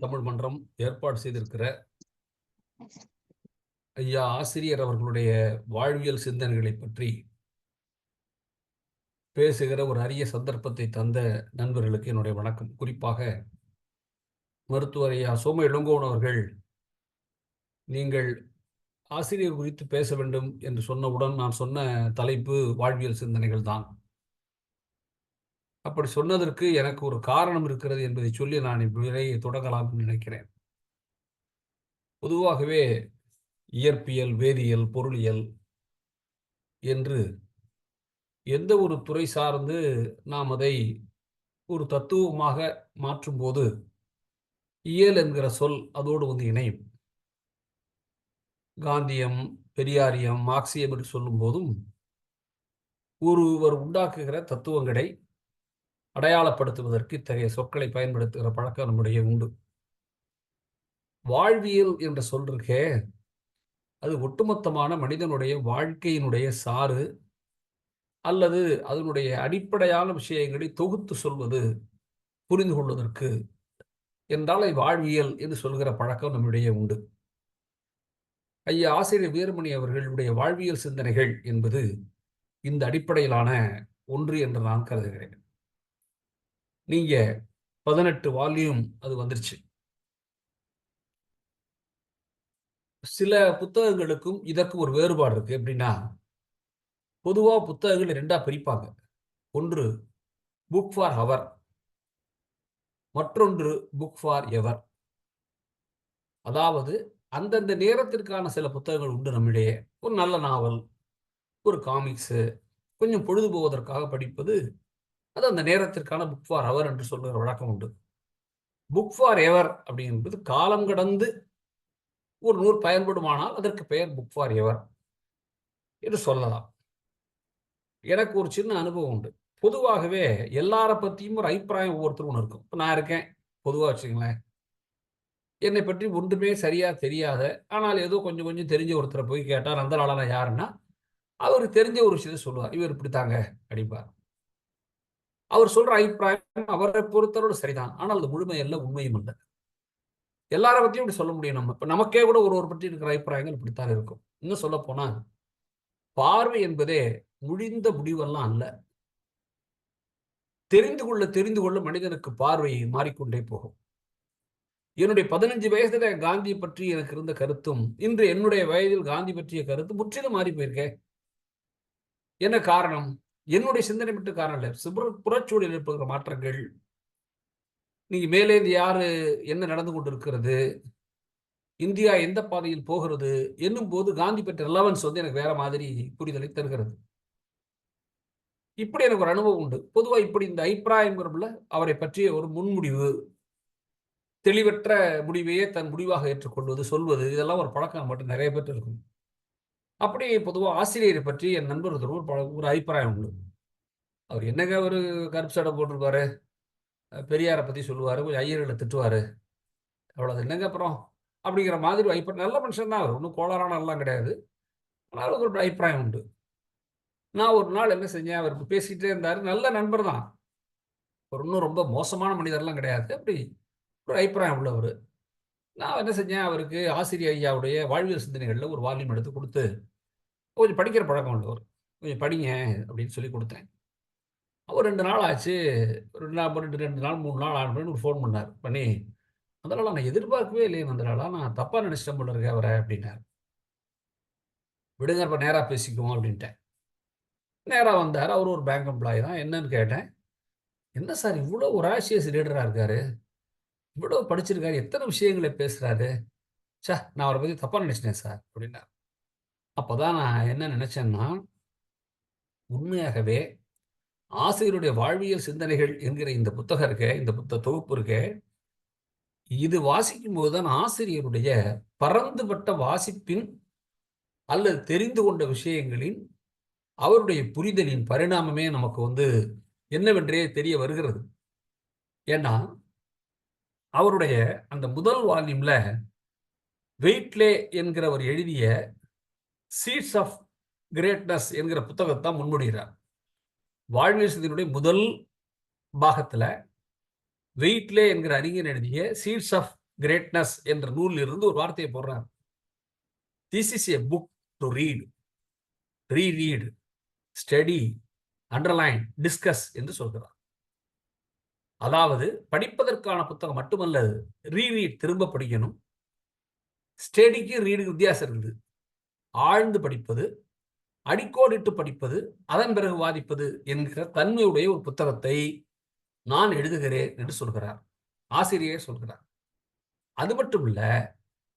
தமிழ் மன்றம் ஏற்பாடு செய்திருக்கிற ஐயா ஆசிரியர் அவர்களுடைய வாழ்வியல் சிந்தனைகளை பற்றி பேசுகிற ஒரு அரிய சந்தர்ப்பத்தை தந்த நண்பர்களுக்கு என்னுடைய வணக்கம். குறிப்பாக மருத்துவர் ஐயா சோம இளங்கோவன் அவர்கள், நீங்கள் ஆசிரியர் குறித்து பேச வேண்டும் என்று சொன்னவுடன் நான் சொன்ன தலைப்பு வாழ்வியல் சிந்தனைகள் தான். அப்படி சொன்னதற்கு எனக்கு ஒரு காரணம் இருக்கிறது என்பதை சொல்லி நான் இவ்வுரையை தொடங்கலாம் என்று நினைக்கிறேன். பொதுவாகவே இயற்பியல், வேதியியல், பொருளியல் என்று எந்த ஒரு துறை சார்ந்து நாம் அதை ஒரு தத்துவமாக மாற்றும்போது, இயல் என்கிற சொல் அதோடு வந்து இணையும். காந்தியம், பெரியாரியம், மார்க்சியம் என்று சொல்லும் போதும் ஒருவர் உண்டாக்குகிற தத்துவங்களை அடையாளப்படுத்துவதற்கு இத்தகைய சொற்களை பயன்படுத்துகிற பழக்கம் நம்முடைய உண்டு. வாழ்வியல் என்ற சொல் இருக்கே, அது ஒட்டுமொத்தமான மனிதனுடைய வாழ்க்கையினுடைய சாறு அல்லது அதனுடைய அடிப்படையான விஷயங்களை தொகுத்து சொல்வது புரிந்து கொள்வதற்கு என்றால் வாழ்வியல் என்று சொல்கிற பழக்கம் நம்மிடையே உண்டு. ஐயா ஆசிரியர் வீரமணி அவர்களுடைய வாழ்வியல் சிந்தனைகள் என்பது இந்த அடிப்படையிலான ஒன்று என்று நான் கருதுகிறேன். நீங்க 18 வால்யூம் அது வந்துருச்சு. சில புத்தகங்களுக்கும் இதற்கு ஒரு வேறுபாடு இருக்கு. எப்படின்னா, பொதுவா புத்தகங்கள் 2ஆ பிரிப்பாங்க. ஒன்று புக் ஃபார் ஹவர், மற்றொன்று புக் ஃபார் எவர். அதாவது அந்தந்த நேரத்திற்கான சில புத்தகங்கள் உண்டு நம்மிடையே. ஒரு நல்ல நாவல், ஒரு காமிக்ஸு, கொஞ்சம் பொழுது போவதற்காக படிப்பது, அது அந்த நேரத்திற்கான புக் ஃபார் ஹவர் என்று சொல்லுகிற வழக்கம் உண்டு. புக் ஃபார் எவர் அப்படிங்கிறது காலம் கடந்து ஒரு நூல் பயன்படுமானால் அதற்கு பெயர் புக் ஃபார் எவர் என்று சொல்லலாம். எனக்கு ஒரு சின்ன அனுபவம் உண்டு. பொதுவாகவே எல்லார பத்தியும் ஒரு அபிப்பிராயம் ஒவ்வொருத்தரும் ஒண்ணு இருக்கும். இப்ப நான் இருக்கேன், பொதுவா வச்சுக்கங்களேன். என்னை பற்றி ஒன்றுமே சரியா தெரியாத, ஆனால் ஏதோ கொஞ்சம் கொஞ்சம் தெரிஞ்ச ஒருத்தர போய் கேட்டா, நந்தலாலா யாருன்னா, அவருக்கு தெரிஞ்ச ஒரு விஷயத்த சொல்லுவார். இவர் இப்படித்தாங்க அப்படிம்பார். அவர் சொல்ற அபிப்பிராயம் அவரை பொறுத்தளவு சரிதான். ஆனால் அது முழுமை அல்ல, உண்மையும் அல்ல. எல்லார பத்தியும் இப்படி சொல்ல முடியும் நம்ம. இப்ப நமக்கே கூட ஒருவர் பற்றி இருக்கிற அபிப்பிராயங்கள் இப்படித்தான் இருக்கும். இன்னும் சொல்லப்போனா, பார்வை என்பதே முடிந்த முடிவெல்லாம் அல்ல. தெரிந்து கொள்ள மனிதனுக்கு பார்வை மாறிக்கொண்டே போகும். என்னுடைய 15 வயசுல காந்தி பற்றி எனக்கு இருந்த கருத்தும், இன்று என்னுடைய வயதில் காந்தி பற்றிய கருத்து முற்றிலும் மாறி போயிருக்கே. என்ன காரணம்? என்னுடைய சிந்தனை மட்டும் காரணம் இல்ல. புறச்சூழலில் ஏற்படுகிற மாற்றங்கள், நீங்க மேலேருந்து யாரு என்ன நடந்து கொண்டிருக்கிறது, இந்தியா எந்த பாதையில் போகிறது என்னும்போது காந்தி பற்றிய ரெலவன்ஸ் வந்து எனக்கு வேற மாதிரி புரிதலை தருகிறது. இப்படி எனக்கு ஒரு அனுபவம் உண்டு. பொதுவா இப்படி இந்த அபிப்பிராயம்ங்கிறதுல அவரை பற்றிய ஒரு முன்முடிவு, தெளிவற்ற முடிவையே தன் முடிவாக ஏற்றுக்கொள்வது, சொல்வது இதெல்லாம் ஒரு பழக்கம் நம்மட்ட நிறைய பேர்ட்ட இருக்கும். அப்படி பொதுவா ஆசிரியரை பற்றி என் நண்பர் ஒருத்தர் ஒரு அபிப்பிராயம் உண்டு. அவர் என்னங்க ஒரு கருப்பு சட்டை போட்டிருப்பாரு, பெரியார பத்தி சொல்லுவாரு, கொஞ்சம் ஐயர்கள திட்டுவாரு. அவ்வளோதான் என்னங்க அப்புறம்? அப்படிங்கிற மாதிரி நல்ல மனுஷன் தான் அவர். ஒண்ணும் கோளாறான ஆள்லாம் கிடையாது. ஆனா அவருக்கு ஒரு அபிப்பிராயம் உண்டு. நான் ஒரு நாள் என்ன செஞ்சேன், அவர் பேசிட்டே இருந்தாரு. நல்ல நண்பர் தான். அவர் ஒண்ணும் ரொம்ப மோசமான மனிதர்லாம் கிடையாது. அப்படி ஒரு அபிப்பிராயம் உள்ளவரு. நான் என்ன செஞ்சேன், அவருக்கு ஆசிரியர் ஐயாவுடைய வாழ்வியல் சிந்தனைகள்ல ஒரு வால்யூம் எடுத்து குடுத்து, கொஞ்சம் படிக்கிற பழக்கம் உள்ளவர். கொஞ்சம் படிங்க அப்படின்னு சொல்லி குடுத்தேன். அவர் 2 நாள் ஆச்சு. 2 நாள் 2 நாள் 3 நாள் ஆன பிறகு ஒரு ஃபோன் பண்ணாரு. பண்ணி, "நந்தலாலா நான் எதிர்பார்க்கவே இல்லையே நந்தலாலா. நான் தப்பா நெனச்சுட்டேன் போல இருக்கு அவர" அப்படின்னாரு. "விடுங்க அப்ப நேரா பேசிக்குவோம்" அப்படின்ட்டேன். நேரா வந்தாரு. அவரு ஒரு பேங்க் எம்ப்ளாயி தான். என்னன்னு கேட்டேன். "என்ன சார் இவ்வளோ ஒராஷியஸ் ரீடரா இருக்காரு. இவ்வளோ படிச்சிருக்காரு. எத்தன விஷயங்கள பேசுறாரு. ச்ச! நான் அவர பத்தி தப்பா நெனச்சுட்டேன் சார்" அப்படின்னாரு. அப்பதான் நான் என்ன நெனச்சேன்னா, உண்மையாகவே ஆசிரியருடைய வாழ்வியல் சிந்தனைகள் என்கிற இந்த புத்தகம் இருக்கே, இந்த தொகுப்பு இருக்கே, இது வாசிக்கும்போது தான் ஆசிரியருடைய பரந்துபட்ட வாசிப்பின் அல்லது தெரிந்து கொண்ட விஷயங்களின் அவருடைய புரிதலின் பரிணாமமே நமக்கு வந்து என்னவென்றே தெரிய வருகிறது. ஏன்னா, அவருடைய அந்த முதல் வால்யூம்ல வெயிட்லே என்கிறவர் எழுதிய சீட்ஸ் ஆஃப் கிரேட்னஸ் என்கிற புத்தகத்த தான் முன்மொழிகிறார். வாழ்வியல் சிந்தனையுடைய முதல் பாகத்துல வெயிட்லே என்கிற அறிஞர் எழுதிய சீட்ஸ் ஆஃப் கிரேட்னஸ் என்ற நூலில் இருந்து ஒரு வார்த்தையை போடுறார். This is a book to read, reread, study, underline, discuss என்று சொல்கிறார். அதாவது படிப்பதற்கான புத்தகம் மட்டுமல்ல, ரீரீட் திரும்ப படிக்கணும். ஸ்டடிக்கு ரீடுக்கு வித்தியாசம் இருக்குது. ஆழ்ந்து படிப்பது, அடிக்கோடிட்டு படிப்பது, அதன் பிறகு வாதிப்பது என்கிற தன்மையுடைய ஒரு புத்தகத்தை நான் எழுதுகிறேன் என்று சொல்கிறார், ஆசிரியர் சொல்கிறார். அது மட்டும் இல்ல,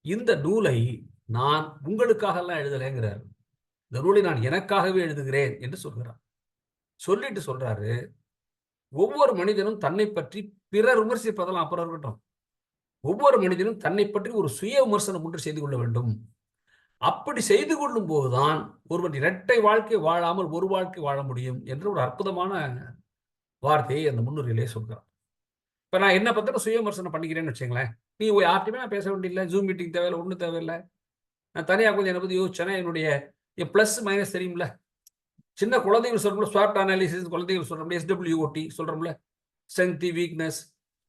இந்த நூலை நான் உங்களுக்காக எல்லாம் எழுதலைங்கிறார். இந்த நூலை நான் எனக்காகவே எழுதுகிறேன் என்று சொல்கிறார். சொல்லிட்டு சொல்றாரு, ஒவ்வொரு மனிதனும் தன்னை பற்றி பிறர் விமர்சிப்பதெல்லாம் அப்புறம் இருக்கட்டும், ஒவ்வொரு மனிதனும் தன்னை பற்றி ஒரு சுய விமர்சனம் ஒன்று செய்து கொள்ள வேண்டும். அப்படி செய்து கொள்ளும் போதுதான் ஒருவன் இரட்டை வாழ்க்கை வாழாமல் ஒரு வாழ்க்கை வாழ முடியும் என்று ஒரு அற்புதமான வார்த்தையை அந்த முன்னுரையிலே சொல்கிறார். இப்ப நான் என்ன பத்தின சுய விமர்சனம் பண்ணிக்கிறேன்னு வச்சுங்களேன், நீ யார்ட்டையுமே நான் பேச வேண்டியதில்லை, ஜூம் மீட்டிங் தேவையில்லை, ஒன்றும் தேவையில்லை. நான் தனியாக கொஞ்சம் என்னை பற்றி யோசிச்சேன்னா என்னுடைய பிளஸ் மைனஸ் தெரியும்ல. சின்ன குழந்தைகள் சொல்றோம்ல, ஸ்வாட் அனாலிசிஸ் குழந்தைகள் சொல்றோம்ல, SWOT சொல்றோம்ல, ஸ்ட்ரென்த், வீக்னஸ்,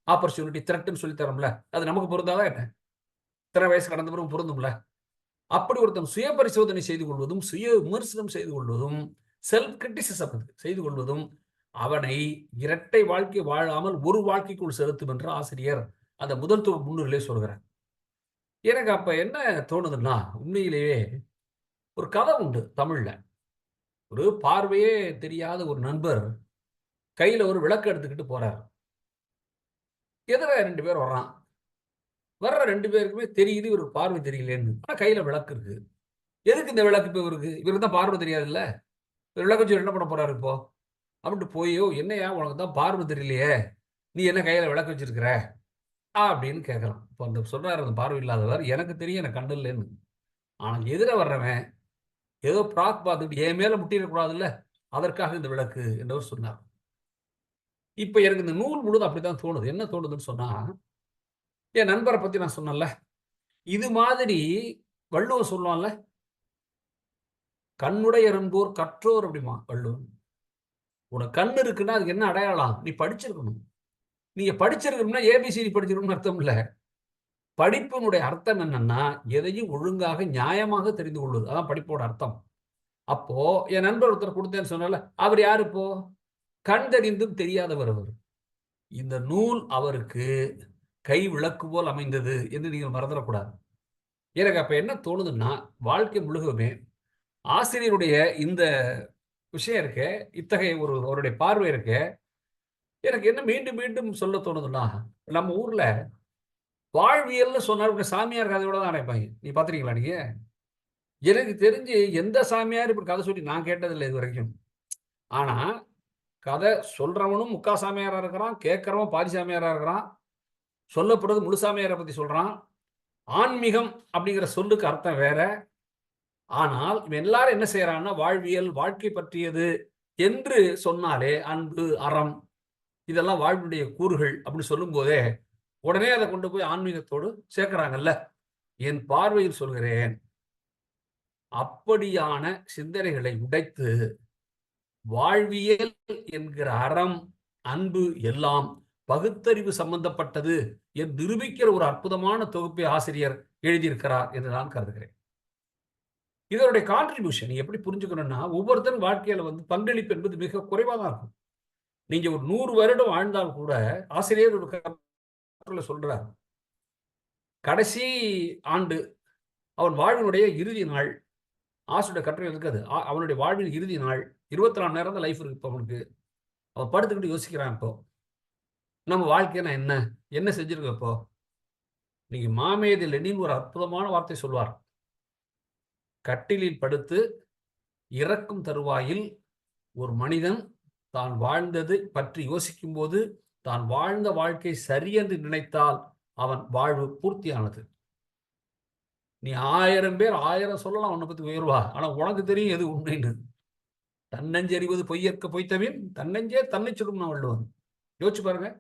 ஆப்பர்ச்சுனிட்டி, த்ரெட்னு சொல்லி தரோம்ல, அது நமக்கு பொருந்தாதா என்ன? இத்தனை வயசு கடந்த பிறகு பொருந்தும்ல. அப்படி ஒருத்தன் சுய பரிசோதனை செய்து கொள்வதும், சுய விமர்சனம் செய்து கொள்வதும், செல்ஃப் கிரிட்டிசிசம் செய்து கொள்வதும் அவனை இரட்டை வாழ்க்கை வாழாமல் ஒரு வாழ்க்கைக்குள் செலுத்தும் என்று ஆசிரியர் அந்த முதல் முன்னுரையிலே சொல்கிறார். எனக்கு அப்ப என்ன தோணுதுன்னா, உண்மையிலேயே ஒரு கதை உண்டு தமிழ்ல. ஒரு பார்வையே தெரியாத ஒரு நண்பர் கையில ஒரு விளக்கு எடுத்துக்கிட்டு போறார். எதிர 2 பேர் வர்றான். வர்ற 2 பேருக்குமே தெரியுது இவருக்கு பார்வை தெரியலேன்னு. ஆனா கையில விளக்கு இருக்கு. எதுக்கு இந்த விளக்கு இப்ப இவருக்கு? இவருக்கு தான் பார்வை தெரியாதுல்ல. விளக்கு வச்சு என்ன பண்ண போறாரு இப்போ? அப்படின்ட்டு போயோ, என்னையா உனக்கு தான் பார்வை தெரியலையே, நீ என்ன கையில விளக்கு வச்சிருக்கிற அப்படின்னு கேட்கலாம். இப்போ அந்த சொல்றாரு அந்த பார்வை இல்லாதவர், எனக்கு தெரியும் எனக்கு கண்ணு இல்லைன்னு. ஆனா எதிர வர்றவன் ஏதோ பிராக் பார்த்துட்டு என் மேல முட்டிடக்கூடாதுல்ல, அதற்காக இந்த விளக்கு என்றவர் சொன்னார். இப்ப எனக்கு இந்த நூல் முழுதும் அப்படித்தான் தோணுது. என்ன தோணுதுன்னு சொன்னா, என் நண்பரை பத்தி நான் சொன்னேன்ல, இது மாதிரி வள்ளுவன் சொல்லுவான்ல, கண்ணுடையர் என்போர் கற்றோர் அப்படிமா வள்ளுவன். உனக்கு கண்ணு இருக்குன்னா அதுக்கு என்ன அடையாளம்? நீ படிச்சிருக்கணும். நீங்க படிச்சிருக்கணும்னா ஏபிசிடி படிச்சிருக்கணும்னு அர்த்தம் இல்ல. படிப்பினுடைய அர்த்தம் என்னன்னா, எதையும் ஒழுங்காக நியாயமாக தெரிந்து கொள்வது. அதான் படிப்போட அர்த்தம். அப்போ என் நண்பர் ஒருத்தர் கொடுத்தேன்னு சொன்னால, அவர் யாரு இப்போ? கண் தெரிந்தும் தெரியாதவர் அவர். இந்த நூல் அவருக்கு கை விளக்கு போல் அமைந்தது என்று நீங்கள் மறந்துடக்கூடாது. எனக்கு அப்ப என்ன தோணுதுன்னா, வாழ்க்கை முழுவதுமே ஆசிரியருடைய இந்த விஷயம் இருக்க, இத்தகைய ஒரு அவருடைய பார்வை இருக்க, எனக்கு என்ன மீண்டும் மீண்டும் சொல்ல தோணுதுன்னா, நம்ம ஊர்ல வாழ்வியல்னு சொன்னா சாமியார் கதையோட தான் ஆரம்பிப்பாங்க. நீ பார்த்திருக்கீங்களா நீங்க? எனக்கு தெரிஞ்சு எந்த சாமியார் இப்படி கதை சொல்லி நான் கேட்டதில்லை இதுவரைக்கும். ஆனா, கதை சொல்றவனும் முக்கா சாமியாரா இருக்கிறான், கேட்கிறவன் பாதி சாமியாரா இருக்கிறான். சொல்லப்படுறது முழு சாமியாரை பத்தி சொல்றான். ஆன்மீகம் அப்படிங்கிற சொல்லுக்கு அர்த்தம் வேற. ஆனால் இவன் எல்லாரும் என்ன செய்யறான்னா, வாழ்வியல், வாழ்க்கை பற்றியது என்று சொன்னாலே அன்பு, அறம் இதெல்லாம் வாழ்வினுடைய கூறுகள் அப்படின்னு சொல்லும்போதே, உடனே அதை கொண்டு போய் ஆன்மீகத்தோடு சேர்க்கிறாங்கல்ல. என் பார்வையில் சொல்கிறேன், அப்படியான சிந்தனைகளை உடைத்து வாழ்வியல் என்கிற அறம், அன்பு எல்லாம் பகுத்தறிவு சம்பந்தப்பட்டது என்று நிரூபிக்கிற ஒரு அற்புதமான தொகுப்பை ஆசிரியர் எழுதியிருக்கிறார் என்று நான் கருதுகிறேன். இதனுடைய கான்ட்ரிபியூஷன் எப்படி புரிஞ்சுக்கணும்னா, ஒவ்வொருத்தரும் வாழ்க்கையில பங்களிப்பு என்பது மிக குறைவா தான் இருக்கும். நீங்க ஒரு 100 வருடம் வாழ்ந்தால் கூட, ஆசிரியர் ஒரு கட்டுரையில சொல்றார், கடைசி ஆண்டு அவன் வாழ்வினுடைய இறுதி நாள், ஆசிரியருடைய கட்டுரை இருக்குது, அவனுடைய வாழ்வின் இறுதி நாள், 24 நேரம் தான் லைஃப் இருக்கு இப்போ அவனுக்கு. அவன் படுத்துக்கிட்டு யோசிக்கிறான், இப்போ நம்ம வாழ்க்கைனா என்ன, என்ன செஞ்சிருக்கோம் இப்போ. நீங்க மாமேதை லெனின் ஒரு அற்புதமான வார்த்தை சொல்வார், கட்டிலில் படுத்து இறக்கும் தருவாயில் ஒரு மனிதன் தான் வாழ்ந்தது பற்றி யோசிக்கும் போது தான் வாழ்ந்த வாழ்க்கை சரியென்று நினைத்தால் அவன் வாழ்வு பூர்த்தியானது. நீ 1000 பேர் 1000 சொல்லலாம் உன்னை பத்தி உயர்வா, ஆனா உனக்கு தெரியும் எது உண்மைன்னு. தன்னஞ்செறிவது பொய்யற்க பொய்த்தவின் தன்னஞ்சே தன்னை சொல்லும் நான் வள்ளுவன். யோசிச்சு பாருங்க,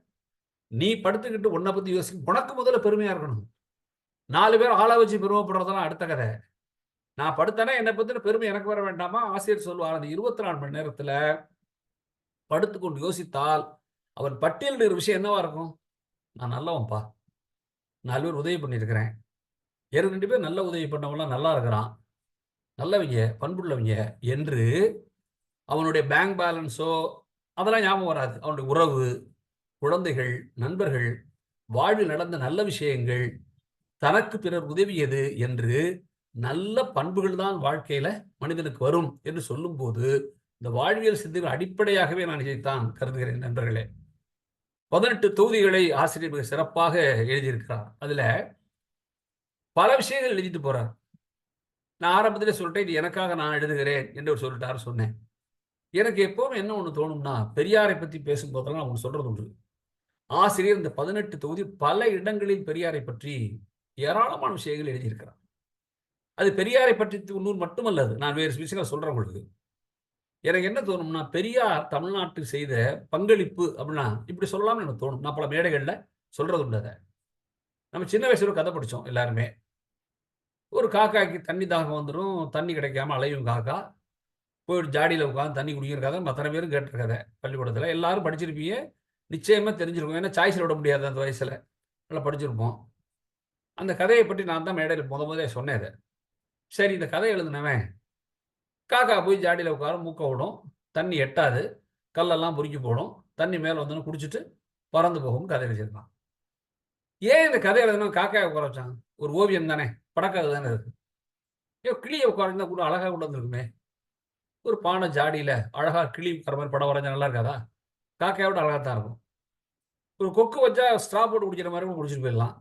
நீ படுத்துக்கிட்டு உன்னை பத்தி யோசிக்க உனக்கு முதல்ல பெருமையா இருக்கணும். 4 பேர் ஆளா வச்சு பெருமைப்படுறதெல்லாம் அடுத்த கதை. நான் படுத்தேன்னா என்னை பத்தின பெருமை எனக்கு வர வேண்டாமா? ஆசிரியர் சொல்லுவார், அந்த 24 மணி நேரத்துல படுத்துக்கொண்டு யோசித்தால் அவன் பட்டியலிடுற விஷயம் என்னவா இருக்கும்? நான் நல்லவன்பா, 4 பேர் உதவி பண்ணியிருக்கிறேன். எனக்கு 2 பேர் நல்ல உதவி பண்ணவன்லாம் நல்லா இருக்கிறான். நல்லவங்க, பண்புள்ளவங்க என்று அவனுடைய பேங்க் பேலன்ஸோ அதெல்லாம் ஞாபகம் வராது. அவனுடைய உறவு, குழந்தைகள், நண்பர்கள், வாழ்வில் நடந்த நல்ல விஷயங்கள், தனக்கு பிறர் உதவியது என்று நல்ல பண்புகள் தான் வாழ்க்கையில மனிதனுக்கு வரும் என்று சொல்லும்போது, இந்த வாழ்வியல் சிந்தனைகள் அடிப்படையாகவே நான் இதைத்தான் கருதுகிறேன் நண்பர்களே. 18 தொகுதிகளை ஆசிரியர் மிக சிறப்பாக எழுதியிருக்கிறார். அதுல பல விஷயங்கள் எழுதிட்டு போறார். நான் ஆரம்பத்திலே சொல்லிட்டேன், இது எனக்காக நான் எழுதுகிறேன் என்று அவர் சொல்லிட்டாரு சொன்னேன். எனக்கு எப்பவுமே என்ன ஒண்ணு தோணும்னா, பெரியாரை பத்தி பேசும்போதெல்லாம் நான் ஒண்ணு சொல்றது உண்டு. ஆசிரியர் இந்த 18 தொகுதி பல இடங்களில் பெரியாரை பற்றி ஏராளமான விஷயங்கள் எழுதியிருக்கிறார். அது பெரியாரை பற்றி நூல் மட்டுமல்ல அது. நான் வேறு விஷயங்கள சொல்றேன் உங்களுக்கு. எனக்கு என்ன தோணும்னா, பெரியார் தமிழ்நாட்டுக்கு செய்த பங்களிப்பு அப்படின்னா, இப்படி சொல்லலாம்னு எனக்கு தோணும். நான் பல மேடைகள்ல சொல்றது உண்டு அத. நம்ம சின்ன வயசுல ஒரு கதை படிச்சோம் எல்லாருமே. ஒரு காக்காய்க்கு தண்ணி தாகம் வந்துரும். தண்ணி கிடைக்காம அலையும் காக்கா. போய் ஜாடியில உட்கார்ந்து தண்ணி குடிக்கிற கதை அத்தனை பேரும் கேட்ட கதை பள்ளிக்கூடத்துல. எல்லாரும் படிச்சிருப்பீங்க. நிச்சயமா தெரிஞ்சிருக்கும். ஏன்னா சாய்ஸ்ல விட முடியாது அந்த வயசுல. நல்லா படிச்சிருப்போம். அந்த கதைய பற்றி நான் தான் மேடையில முதலே சொன்னேன் அத. சரி இந்த கதை எழுதினவன், காக்கா போய் ஜாடியில உட்காரும், மூக்க விடும். தண்ணி எட்டாது. கல்லெல்லாம் பொறுக்கி போடும். தண்ணி மேல வந்தோனே குடிச்சிட்டு பறந்து போகும்னு கதை எழுதியிருக்கான். ஏன் இந்த கதை எழுதினவன் காக்காய உட்கார வச்சான்? ஒரு ஓவியம் தானே! படக்கதை தானே அது. ஏன் கிளிய உட்கார வச்சிருந்தா கூட அழகா கொண்டு வந்திருக்குமே! ஒரு பானை ஜாடியில அழகா கிளி உட்கார மாரி படம் வரைஞ்சா நல்லா இருக்காதா? காக்கைய விட அழகா தான் இருக்கும். ஒரு கொக்கு வச்சா ஸ்ட்ரா போட்டு குடிக்கிற மாரி கூட குடிச்சிட்டு போயிடலாம்.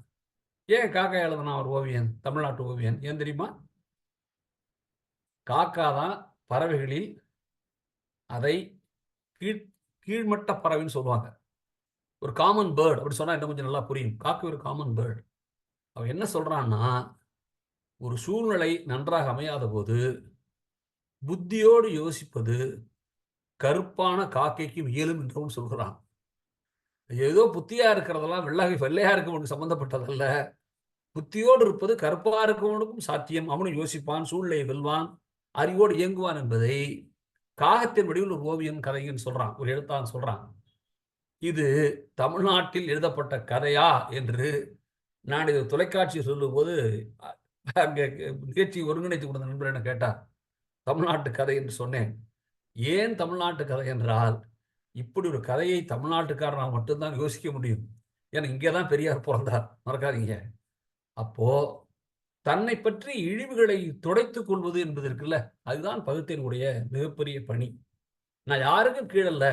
ஏன் காக்கா எழுதுனான் ஒரு ஓவியன்? தமிழ்நாட்டு ஓவியன். ஏன் தெரியுமா? காக்கா தான் பறவைகளில் அதை கீழ் கீழ்மட்ட பறவைன்னு சொல்லுவாங்க. ஒரு காமன் பேர்ட் அப்படி சொன்னா இன்னும் கொஞ்சம் நல்லா புரியும். காக்கை ஒரு காமன் பேர்ட். அவன் என்ன சொல்றான்னா, ஒரு சூழ்நிலை நன்றாக அமையாதபோது, புத்தியோடு யோசிப்பது கருப்பான காக்கைக்கும் இயலும் என்றும் சொல்கிறான். ஏதோ புத்தியா இருக்கிறதெல்லாம் வெள்ளையா இருக்கவனுக்கு சம்பந்தப்பட்டதல்ல. புத்தியோடு இருப்பது கருப்பா இருக்கவனுக்கும் சாத்தியம். அவனும் யோசிப்பான், சூழ்நிலையை வெல்வான், அறிவோடு இயங்குவான் என்பதை காகத்தின் வடிவில் ஒரு ஓவியன் கதைன்னு சொல்றான். ஒரு எழுத்தாளன் சொல்றான். இது தமிழ்நாட்டில் எழுதப்பட்ட கதையா என்று நான் இது தொலைக்காட்சியில் சொல்லும்போது, அ அங்க நிகழ்ச்சி ஒருங்கிணைத்துக் கொண்ட நண்பர் என்ன கேட்டார். தமிழ்நாட்டு கதை என்று சொன்னேன். ஏன் தமிழ்நாட்டு கதை என்றால், இப்படி ஒரு கதையை தமிழ்நாட்டுக்காரனால் மட்டும் தான் யோசிக்க முடியும். ஏன்னா இங்கே தான் பெரியார் பொறந்தார். மறக்காதீங்க. அப்போ தன்னை பற்றி இழிவுகளை துடைத்துக் கொள்வது என்பது இருக்குல்ல, அதுதான் பகுத்தறிவுடைய மிகப்பெரிய பணி. நான் யாருக்கும் கீழ இல்ல.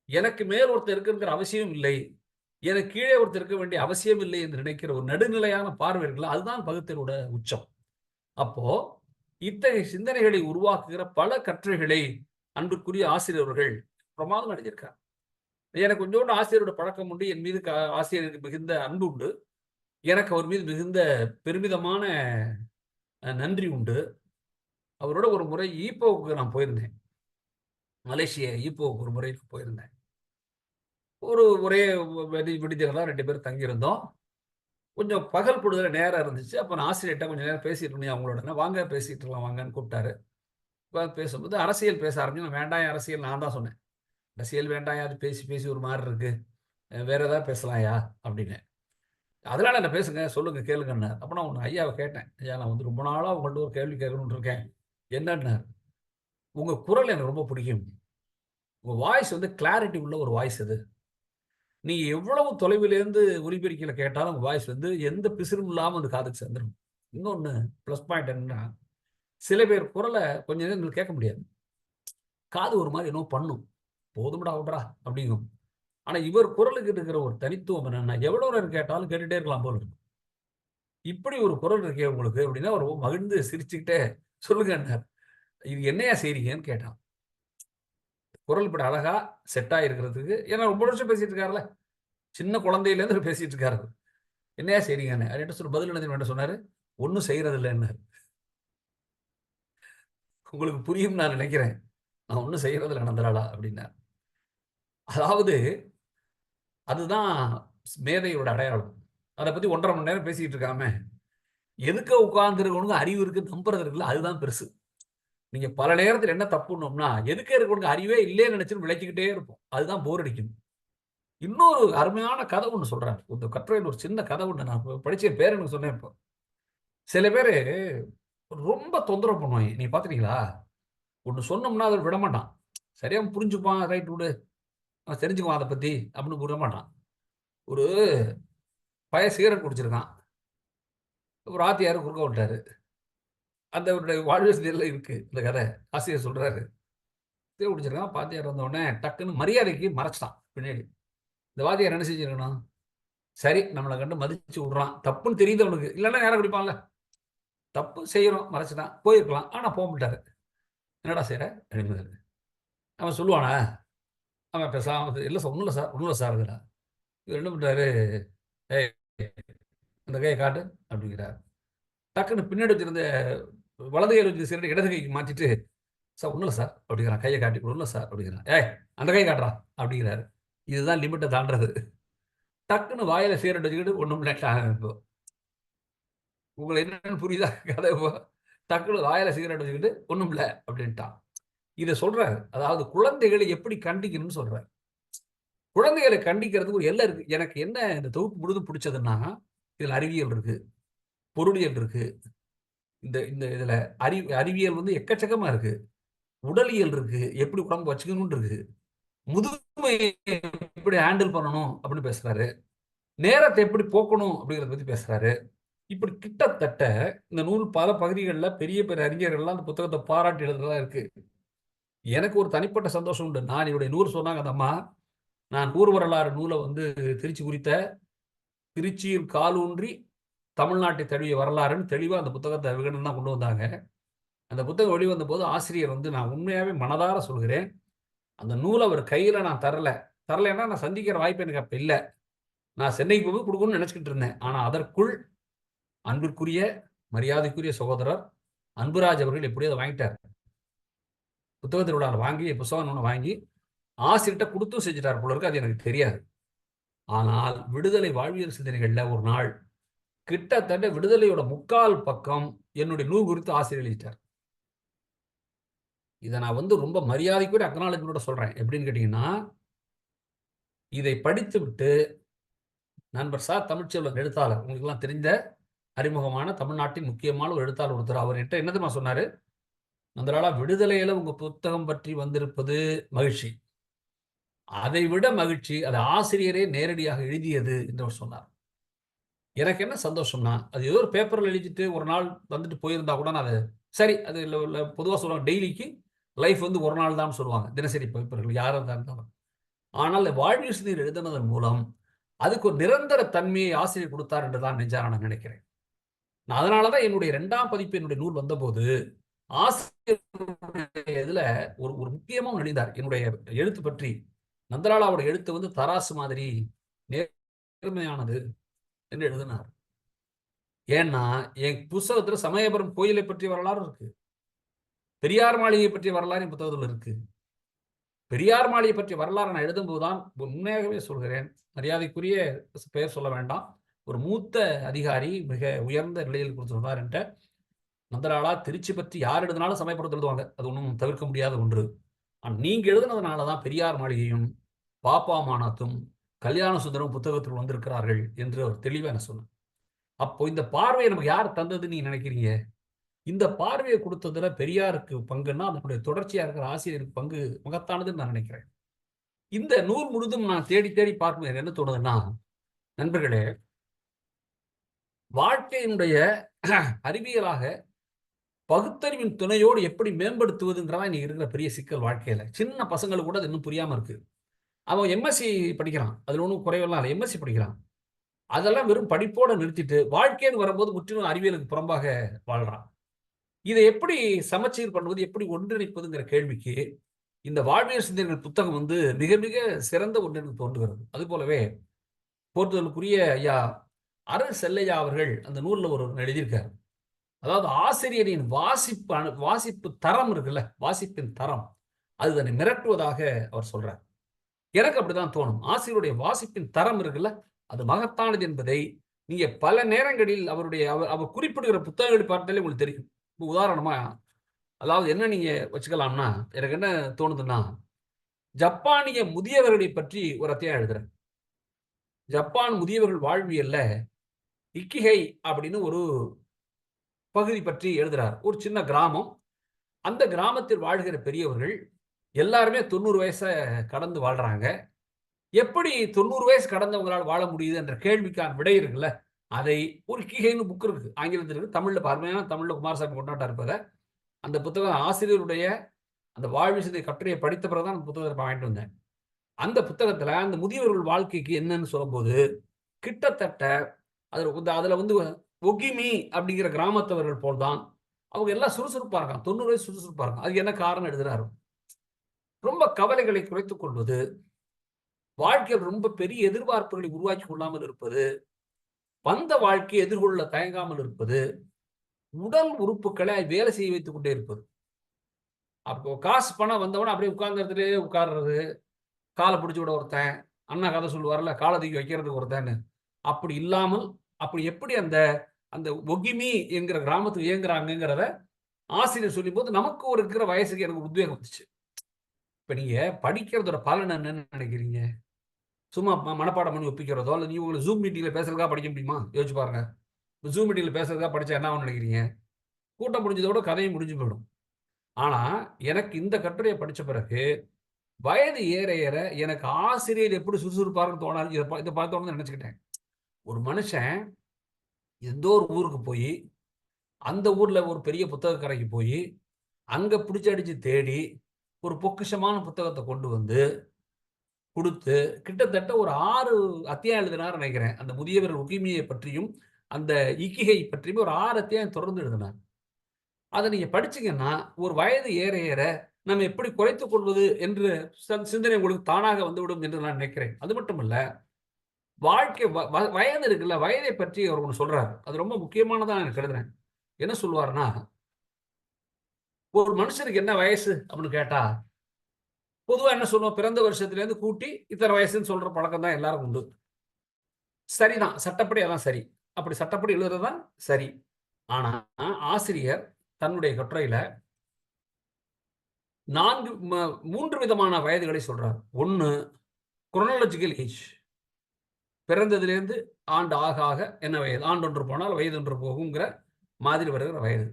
எனக்கு மேல் ஒருத்தர் இருக்கணுங்கிற அவசியம் இல்லை. எனக்கு கீழே ஒருத்தர் இருக்க வேண்டிய அவசியம் இல்லை என்று நினைக்கிற ஒரு நடுநிலையான பார்வை இருக்குல்ல, அதுதான் பகுத்தறிவோட உச்சம். அப்போ இத்தகைய சிந்தனைகளை உருவாக்குகிற பல கட்டுரைகளை அன்புக்குரிய ஆசிரியர் அவர்கள் பிரமாதமா எழுதியிருக்கார். எனக்கு கொஞ்சோண்டு ஆசிரியரோட பழக்கம் உண்டு. என் மீது ஆசிரியருக்கு மிகுந்த அன்பு உண்டு. எனக்கு அவர் மீது மிகுந்த பெருமிதமான நன்றி உண்டு. அவரோட ஒரு முறை ஈப்போவுக்கு நான் போயிருந்தேன். மலேசியா ஈப்போவுக்கு ஒரு முறை நான் போயிருந்தேன். ஒரே விடுதியில தான் 2 பேரும் தங்கியிருந்தோம். கொஞ்சம் பகல் பொழுதுல நேரம் இருந்துச்சு. அப்ப நான் ஆசிரியர்ட்ட கொஞ்சம் நேரம் பேசிட்டு இருந்தேன் அவங்களோட. வாங்க பேசிட்டுலாம் வாங்கன்னு கூப்பிட்டாரு. பேசும்போது அரசியல் பேச ஆரம்பிச்சோம். நான் வேண்டாம் அரசியல் நான் தான் சொன்னேன். அரசியல் வேண்டாம்யா அது பேசி பேசி ஒரு மாரி இருக்கு. வேற ஏதாவது பேசலாம்யா அப்டின்னேன். அதனால என்ன பேசுங்க, சொல்லுங்க கேளுங்கன்னாரு. அப்ப நான் ஒண்ணு ஐயாவ கேட்டேன். ஐயா நான் வந்து ரொம்ப நாளா உங்கள்ட்ட ஒரு கேள்வி கேட்கணும்னு இருக்கேன். என்னன்னாரு. உங்க குரல் எனக்கு ரொம்ப பிடிக்கும். உங்க வாய்ஸ் வந்து கிளாரிட்டி உள்ள ஒரு வாய்ஸ் அது. நீங்க எவ்வளவு தொலைவிலிருந்து ஒலிபெருக்கில கேட்டாலும் உங்க வாய்ஸ் வந்து எந்த பிசிறும் இல்லாம அந்த காதுக்கு சேர்ந்துரும். இன்னொன்னு பிளஸ் பாயிண்ட் என்னன்னா, சில பேர் குரல கொஞ்ச நேரம் எங்களுக்கு கேட்க முடியாது. காது ஒரு மாரி என்னமோ பண்ணும். போதும்டா விட்றா அப்படிங்கும். ஆனா இவர் குரலுக்கு இருக்கிற ஒரு தனித்துவம் என்னன்னா, எவ்வளவு நேரம் கேட்டாலும் கேட்டுட்டே இருக்கலாம் போல இருக்கும். இப்படி ஒரு குரல் இருக்கே உங்களுக்கு அப்படின்னா, அவர் மகிழ்ந்து சிரிச்சுக்கிட்டே சொல்லுங்கன்னாரு. இது என்னய்யா செய்றீங்கன்னு கேட்டான். குரல் இப்படி அழகா செட் ஆகியிருக்கிறதுக்கு ஏன்னா ரொம்ப வருஷம் பேசிட்டு இருக்காருல்ல. சின்ன குழந்தையிலேருந்து பேசிட்டு இருக்காரு. என்னய்யா செய்றீங்கன்னு. அவர்ட்ட சொன்ன பதில் என்ன தெரியுமா என்ட்ட சொன்னாரு? ஒண்ணும் செய்றது இல்லன்னாரு. உங்களுக்கு புரியும்னு நான் நினைக்கிறேன். நான் ஒண்ணும் செய்றது இல்ல நந்தலாலா அப்படின்னாரு. அதாவது அதுதான் மேதையோட அடையாளம். அத பத்தி 1 1/2 மணி நேரம் பேசிட்டு இருக்காம, எதுக்க உட்கார்ந்திருக்கவனுக்கு அறிவு இருக்குன்னு நம்புறது இருக்குல்ல, அதுதான் பெருசு. நீங்க பல நேரத்துல என்ன தப்புன்னோம்னா, எதுக்க இருக்கவனுக்கு அறிவே இல்லைன்னு நினைச்சுட்டு விளக்கிக்கிட்டே இருப்போம். அதுதான் போர் அடிக்கும். இன்னொரு அருமையான கதை ஒண்ணு சொல்றாரு. இந்த கட்டுரையில ஒரு சின்ன கதை ஒண்ணு நான் படிச்ச பேர் எனக்கு சொன்னேன் இப்போ. சில பேரு ரொம்ப தொந்தரவு பண்ணுவாய்ங்க. நீங்க பார்த்துருக்கீங்களா? ஒண்ணு சொன்னோம்னா அத விடமாட்டான். சரியா புரிஞ்சுப்பான். ரைட் விடு. அவன் தெரிஞ்சுக்குவான் அத பத்தி அப்படின்னு விடமாட்டான். ஒரு பையன் சிகரெட் குடிச்சிருக்கான். ஒரு வாத்தியாரு குறுக்க வந்துட்டாரு. அந்த வாழ்வியல் சிந்தனையில இருக்கு இந்த கதை. ஆசிரியர் சொல்றாரு. சிகரெட் குடிச்சிருக்கான். வாத்தியார் வந்த உடனே டக்குன்னு மரியாதைக்கு மறைச்சுட்டான் பின்னாடி. இந்த வாத்தியார் என்ன செஞ்சிருக்கணும்? சரி நம்மள கண்டு மதிச்சு விடுறான். தப்புன்னு தெரியுது அவனுக்கு. இல்லன்னா நேரா குடிப்பான்ல. தப்பு செய்றோம் மறைச்சுட்டான். போயிருக்கலாம். ஆனா போமாட்டாரு. என்னடா செய்ற? அப்படிங்கிறாரு. அவன் சொல்லுவானா? அவன் பேசாம இல்ல சார் ஒண்ணும் இல்ல சார், ஒண்ணும் இல்ல சார்ங்கிறான். இவர் என்ன பண்றாரு? ஏய் அந்த கைய காட்டு அப்படிங்கிறார். டக்குன்னு பின்னாடி வச்சிருந்த வலது கையில வச்சிருந்த சிகரெட்ட இடது கைக்கு மாத்திட்டு, சார் ஒண்ணும் இல்ல சார் அப்படிங்கிறான். கைய காட்டி ஒண்ணும் இல்ல சார் அப்படிங்கிறான். ஏய் அந்த கைய காட்டுறா அப்படிங்கிறாரு. இதுதான் லிமிட்ட தாண்டுறது. டக்குன்னு வாயில சிகரெட் வச்சுக்கிட்டு ஒண்ணும் இல்ல இப்போ. உங்களுக்கு என்னன்னு புரியுதா கதை இப்போ? டக்குன்னு வாயில சிகரெட் வச்சுக்கிட்டு ஒண்ணும் இல்ல அப்படின்ட்டான். இத சொல்றாரு. அதாவது குழந்தைகளை எப்படி கண்டிக்கணும்னு சொல்றாரு. குழந்தைகளை கண்டிக்கிறதுக்கு ஒரு எல்லை இருக்கு. எனக்கு என்ன இந்த தொகுப்பு முழுதும் பிடிச்சதுன்னா, இதுல அறிவியல் இருக்கு, பொருளியல் இருக்கு. இந்த இந்த இதுல அறிவியல் வந்து எக்கச்சக்கமா இருக்கு. உடலியல் இருக்கு. எப்படி உடம்பு வச்சுக்கணும்னு இருக்கு. முதுமையை எப்படி ஹேண்டில் பண்ணணும் அப்படின்னு பேசுறாரு. நேரத்தை எப்படி போக்கணும் அப்படிங்கிறத பத்தி பேசுறாரு. இப்படி கிட்டத்தட்ட இந்த நூல் பல பகுதிகள்ல பெரிய பெரிய அறிஞர்கள்லாம் அந்த புத்தகத்த பாராட்டி எழுதுனதா இருக்கு. எனக்கு ஒரு தனிப்பட்ட சந்தோஷம் உண்டு. நான் என்னுடைய நூறு சொன்னாங்க அந்த அம்மா. நான் ஊர் வரலாறு நூல வந்து திருச்சி குறித்த திருச்சியில் காலூன்றி தமிழ்நாட்டை தழுவிய வரலாறுன்னு தெளிவா அந்த புத்தகத்த விகடன் தான் கொண்டு வந்தாங்க. அந்த புத்தகம் வெளிவந்தபோது ஆசிரியர் வந்து நான் உண்மையாவே மனதார சொல்கிறேன். அந்த நூல அவர் கையில நான் தரல. தரலைன்னா நான் சந்திக்கிற வாய்ப்பு எனக்கு அப்ப இல்ல. நான் சென்னைக்கு போய் குடுக்கணும்னு நெனச்சுக்கிட்டு இருந்தேன். ஆனா அதற்குள் அன்பிற்குரிய, மரியாதைக்குரிய சகோதரர் அன்புராஜ் அவர்கள் எப்படியோ அத வாங்கிட்டாரு. புத்தக திருவிழால வாங்கி புத்தகம் ஒண்ணு வாங்கி ஆசிரியர்ட்ட குடுத்தும் செஞ்சுட்டார் போல இருக்கு. அது எனக்கு தெரியாது. ஆனால் விடுதலை வாழ்வியல் சிந்தனைகள்ல ஒரு நாள் கிட்டத்தட்ட விடுதலையோட 3/4 பக்கம் என்னுடைய நூல் குறித்து ஆசிரியர் எழுதிட்டார். இத நான் வந்து ரொம்ப மரியாதைக்குரிய அக்னாலஜ்மென்ட்டோட சொல்றேன். எப்படின்னு கேட்டீங்கன்னா, இதை படித்துவிட்டு நண்பர் ச. தமிழ்ச்செல்வன் எழுத்தாளர். உங்களுக்கெல்லாம் தெரிந்த அறிமுகமான தமிழ்நாட்டின் முக்கியமான ஒரு எழுத்தாளர் ஒருத்தர். அவர் என்ட்ட என்ன தெரியுமா சொன்னாரு? "நந்தலாலா விடுதலையில உங்க புத்தகம் பற்றி வந்திருப்பது மகிழ்ச்சி. அதை விட மகிழ்ச்சி அது ஆசிரியரே நேரடியாக எழுதியது" என்று அவர் சொன்னார். எனக்கு என்ன சந்தோஷம்னா, அது ஏதோ ஒரு பேப்பர்ல எழுதிட்டு ஒரு நாள் வந்துட்டு போயிருந்தா கூட நான் அத சரி அது பொதுவா சொல்லுவாங்க டெய்லிக்கு லைஃப் வந்து ஒரு நாள் தான் சொல்லுவாங்க. தினசரி பேப்பர்கள் யாரா இருந்தாலும். ஆனால் வாழ்வியல் சிந்தனைகள் எழுதினதன் மூலம் அதுக்கு ஒரு நிரந்தர தன்மையை ஆசிரியர் கொடுத்தார் என்று தான் நெஞ்சார நான் நினைக்கிறேன். நான் அதனால தான் என்னுடைய 2ஆம் பதிப்பு என்னுடைய நூல் வந்தபோது, ஆசிரியர் இதுல ஒரு ஒரு முக்கியமா ஒண்ணு எழுதினார். என்னுடைய எழுத்து பற்றி. நந்தலாலாவோட எழுத்து வந்து தராசு மாதிரி நேர்மையானது என்று எழுதினார். ஏன்னா, என் புஸ்தகத்துல சமயபுரம் கோயிலை பற்றிய வரலாறு இருக்கு. பெரியார் மாளிகை பற்றிய வரலாறு என் புத்தகத்துல இருக்கு. பெரியார் மாளிகை பற்றிய வரலாறு நான் எழுதும்போது தான் உண்மையாகவே சொல்கிறேன். மரியாதைக்குரிய பெயர் சொல்ல வேண்டாம். ஒரு மூத்த அதிகாரி மிக உயர்ந்த நிலையில் கொடுத்திருந்தார் என்ட்ட. நந்தலாலா திருச்சி பற்றி யார் எழுதினாலும் சமயபுரத்துல எழுதுவாங்க. அது ஒண்ணும் தவிர்க்க முடியாத ஒன்று. ஆனா நீங்க எழுதுனதுனால தான் பெரியார் மாளிகையும், பாப்பா மாநாத்தும், கல்யாண சுந்தரம் புத்தகத்தில் வந்திருக்கிறார்கள் என்று அவர் தெளிவா எனக்கு சொன்னார். அப்போ இந்த பார்வைய நமக்கு யார் தந்ததுன்னு நீங்க நினைக்கிறீங்க? இந்த பார்வைய குடுத்ததுல பெரியாருக்கு பங்குன்னா, அதனுடைய தொடர்ச்சியா இருக்கிற ஆசிரியருக்கு பங்கு மகத்தானதுன்னு நான் நினைக்கிறேன். இந்த நூல் முழுதும் நான் தேடி தேடி பார்க்கும்போது எனக்கு என்ன தோணுதுன்னா, நண்பர்களே, வாழ்க்கையினுடைய அறிவியலாக பகுத்தறிவின் துணையோடு எப்படி மேம்படுத்துவதுங்கிறதா இன்னைக்கு இருக்கிற பெரிய சிக்கல் வாழ்க்கையில. சின்ன பசங்களுக்கு கூட அது இன்னும் புரியாம இருக்கு. அவன் எம்எஸ்சி படிக்கிறான். அதுல ஒண்ணும் குறைவெல்லாம் இல்ல. எம்எஸ்சி படிக்கிறான். அதெல்லாம் வெறும் படிப்போட நிறுத்திட்டு, வாழ்க்கைன்னு வரும்போது முற்றிலும் அறிவியலுக்கு புறம்பாக வாழ்றான். இத எப்படி சமச்சீர் பண்ணுவது, எப்படி ஒன்றிணைப்பதுங்கிற கேள்விக்கு, இந்த வாழ்வியல் சிந்தனைகள் புத்தகம் வந்து மிக மிக சிறந்த ஒன்று எனக்கு தோன்றுகிறது. அதுபோலவே போற்றுதலுக்குரிய ஐயா அருள் செல்லையா அவர்கள் அந்த நூல்ல ஒரு எழுதியிருக்கார். அதாவது ஆசிரியரின் வாசிப்பு தரம் இருக்குல்ல, வாசிப்பின் தரம். அது தன்னை மிரட்டுவதாக அவர் சொல்றார். எனக்கு அப்படித்தான் தோணும். ஆசிரியருடைய வாசிப்பின் தரம் இருக்குல்ல, அது மகத்தானது என்பதை நீங்க பல நேரங்களில் அவர் குறிப்பிடுகிற புத்தகங்களை பார்த்தாலே உங்களுக்கு தெரியும். உதாரணமா, அதாவது என்ன நீங்க வச்சுக்கலாம்னா, எனக்கு என்ன தோணுதுன்னா, ஜப்பானிய முதியவர்களை பற்றி ஒரு அத்தியாயம் எழுதுறேன். ஜப்பான் முதியவர்கள் வாழ்வியல்ல இக்கிகை அப்படின்னு ஒரு பகுதி பற்றி எழுதுறார். ஒரு சின்ன கிராமம். அந்த கிராமத்தில் வாழ்கிற பெரியவர்கள் எல்லாருமே 90 வயச கடந்து வாழ்றாங்க. எப்படி 90 வயசு கடந்தவங்களால வாழ முடியுது என்ற கேள்விக்கான விடை இருக்குல்ல, அதை ஒரு இக்கிகைன்னு புக் இருக்கு. ஆங்கிலத்தில் இருக்கு. தமிழ்ல அருமையான தமிழ்ல குமாரசாமி கொண்டாட்டார் இப்ப அத. அந்த புத்தகம் ஆசிரியருடைய அந்த வாழ்வு சிதை கட்டுரையை படித்த பிறகு தான் அந்த புத்தகத்த வாங்கிட்டு வந்தேன். அந்த புத்தகத்துல அந்த முதியவர்கள் வாழ்க்கைக்கு என்னன்னு சொல்லும்போது, கிட்டத்தட்ட அதுல வந்து ஒகிமி அப்படிங்கிற கிராமத்தவர்கள் போல் தான் அவங்க எல்லாம் சுறுசுறுப்பா இருக்காங்க. 90 வயசு சுறுசுறுப்பா இருக்காங்க. அதுக்கு என்ன காரணம் எழுதுறாரு. ரொம்ப கவலைகளை குறைத்துக் கொள்வது, வாழ்க்கையில் ரொம்ப பெரிய எதிர்பார்ப்புகளை உருவாக்கி கொள்ளாமல் இருப்பது, வந்த வாழ்க்கையை எதிர்கொள்ள தயங்காமல் இருப்பது, உடல் உறுப்புகளை வேலை செய்ய வைத்துக் கொண்டே இருப்பது. அப்போ காசு பணம் வந்தவன அப்படியே உட்கார்ந்த இடத்திலேயே உட்கார்றது, கால பிடிச்சு விட ஒருத்தன், அண்ணா கதை சொல்லுவார்ல, கால தூக்கி வைக்கிறதுக்கு ஒருத்தன்னு. அப்படி இல்லாமல், அப்படி எப்படி அந்த அந்த ஒகிமி என்கிற கிராமத்துல இயங்குறாங்கங்கிறத ஆசிரியர் சொல்லும்போது, நமக்கு ஒரு இருக்கிற வயசுக்கு எனக்கு உத்வேகம் வந்துச்சு. இப்ப நீங்க படிக்கிறதோட பலன் என்னன்னு நினைக்கிறீங்க? சும்மா மனப்பாடம் பண்ணி ஒப்பிக்கிறதோ, இல்ல நீங்க உங்கள Zoom மீட்டிங்ல பேசுறதுக்காக படிக்க முடியுமா? யோசிச்சு பாருங்க. Zoom மீட்டிங்ல பேசுறதுக்காக படிச்சா என்ன ஆகும்னு நினைக்கிறீங்க? கூட்டம் முடிஞ்சதோட கதையும் முடிஞ்சு போயிடும். ஆனா, எனக்கு இந்த கட்டுரைய படிச்ச பிறகு, வயது ஏற ஏற எனக்கு ஆசிரியர் எப்படி சுறுசுறுப்பாருன்னு தோணாது. இத பார்த்த உடனே நினைச்சுக்கிட்டேன். ஒரு மனுஷன் எந்தோ ஒரு ஊருக்கு போயி, அந்த ஊர்ல ஒரு பெரிய புத்தக கடைக்கு போயி, அங்க பிடிச்சு அடிச்சு தேடி, ஒரு பொக்கிஷமான புத்தகத்த கொண்டு வந்து குடுத்து, கிட்டத்தட்ட ஒரு 6 அத்தியாயம் எழுதினார்ன்னு நெனைக்கிறேன். அந்த முதியவர் உகிமிய பற்றியும், அந்த இக்கிகை பற்றியும் ஒரு 6 அத்தியாயம் தொடர்ந்து எழுதினார். அத நீங்க படிச்சீங்கன்னா, ஒரு வயது ஏற ஏற நம்ம எப்படி குறைத்துக் கொள்வது என்று சிந்தனை உங்களுக்கு தானாக வந்துவிடும் என்று நான் நினைக்கிறேன். அது மட்டுமல்ல, வாழ்க்கை வ வ வயது இருக்குல்ல, வயதை பற்றி அவர் ஒண்ணு சொல்றாரு. அது ரொம்ப முக்கியமானதா நான் கருதுறேன். என்ன சொல்வாருன்னா, ஒரு மனுஷனுக்கு என்ன வயசு அப்படின்னு கேட்டா, பொதுவா என்ன சொல்லுவோம், பிறந்த வருஷத்திலேருந்து கூட்டி இத்தனை வயசுன்னு சொல்ற பழக்கம் தான் எல்லாருக்கும் உண்டு. சரிதான். சட்டப்படி அதான் சரி. அப்படி சட்டப்படி எழுதுறது தான் சரி. ஆனா, ஆசிரியர் தன்னுடைய கட்டுரையில 4 3 விதமான வயதுகளை சொல்றார். 1 குரோனாலஜிக்கல் ஏஜ். பிறந்ததிலிருந்து ஆண்டு ஆக ஆக என்ன வயது? ஆண்டொன்று போனால் வயதொன்று போகுங்கிற மாதிரி வருகிற வயது.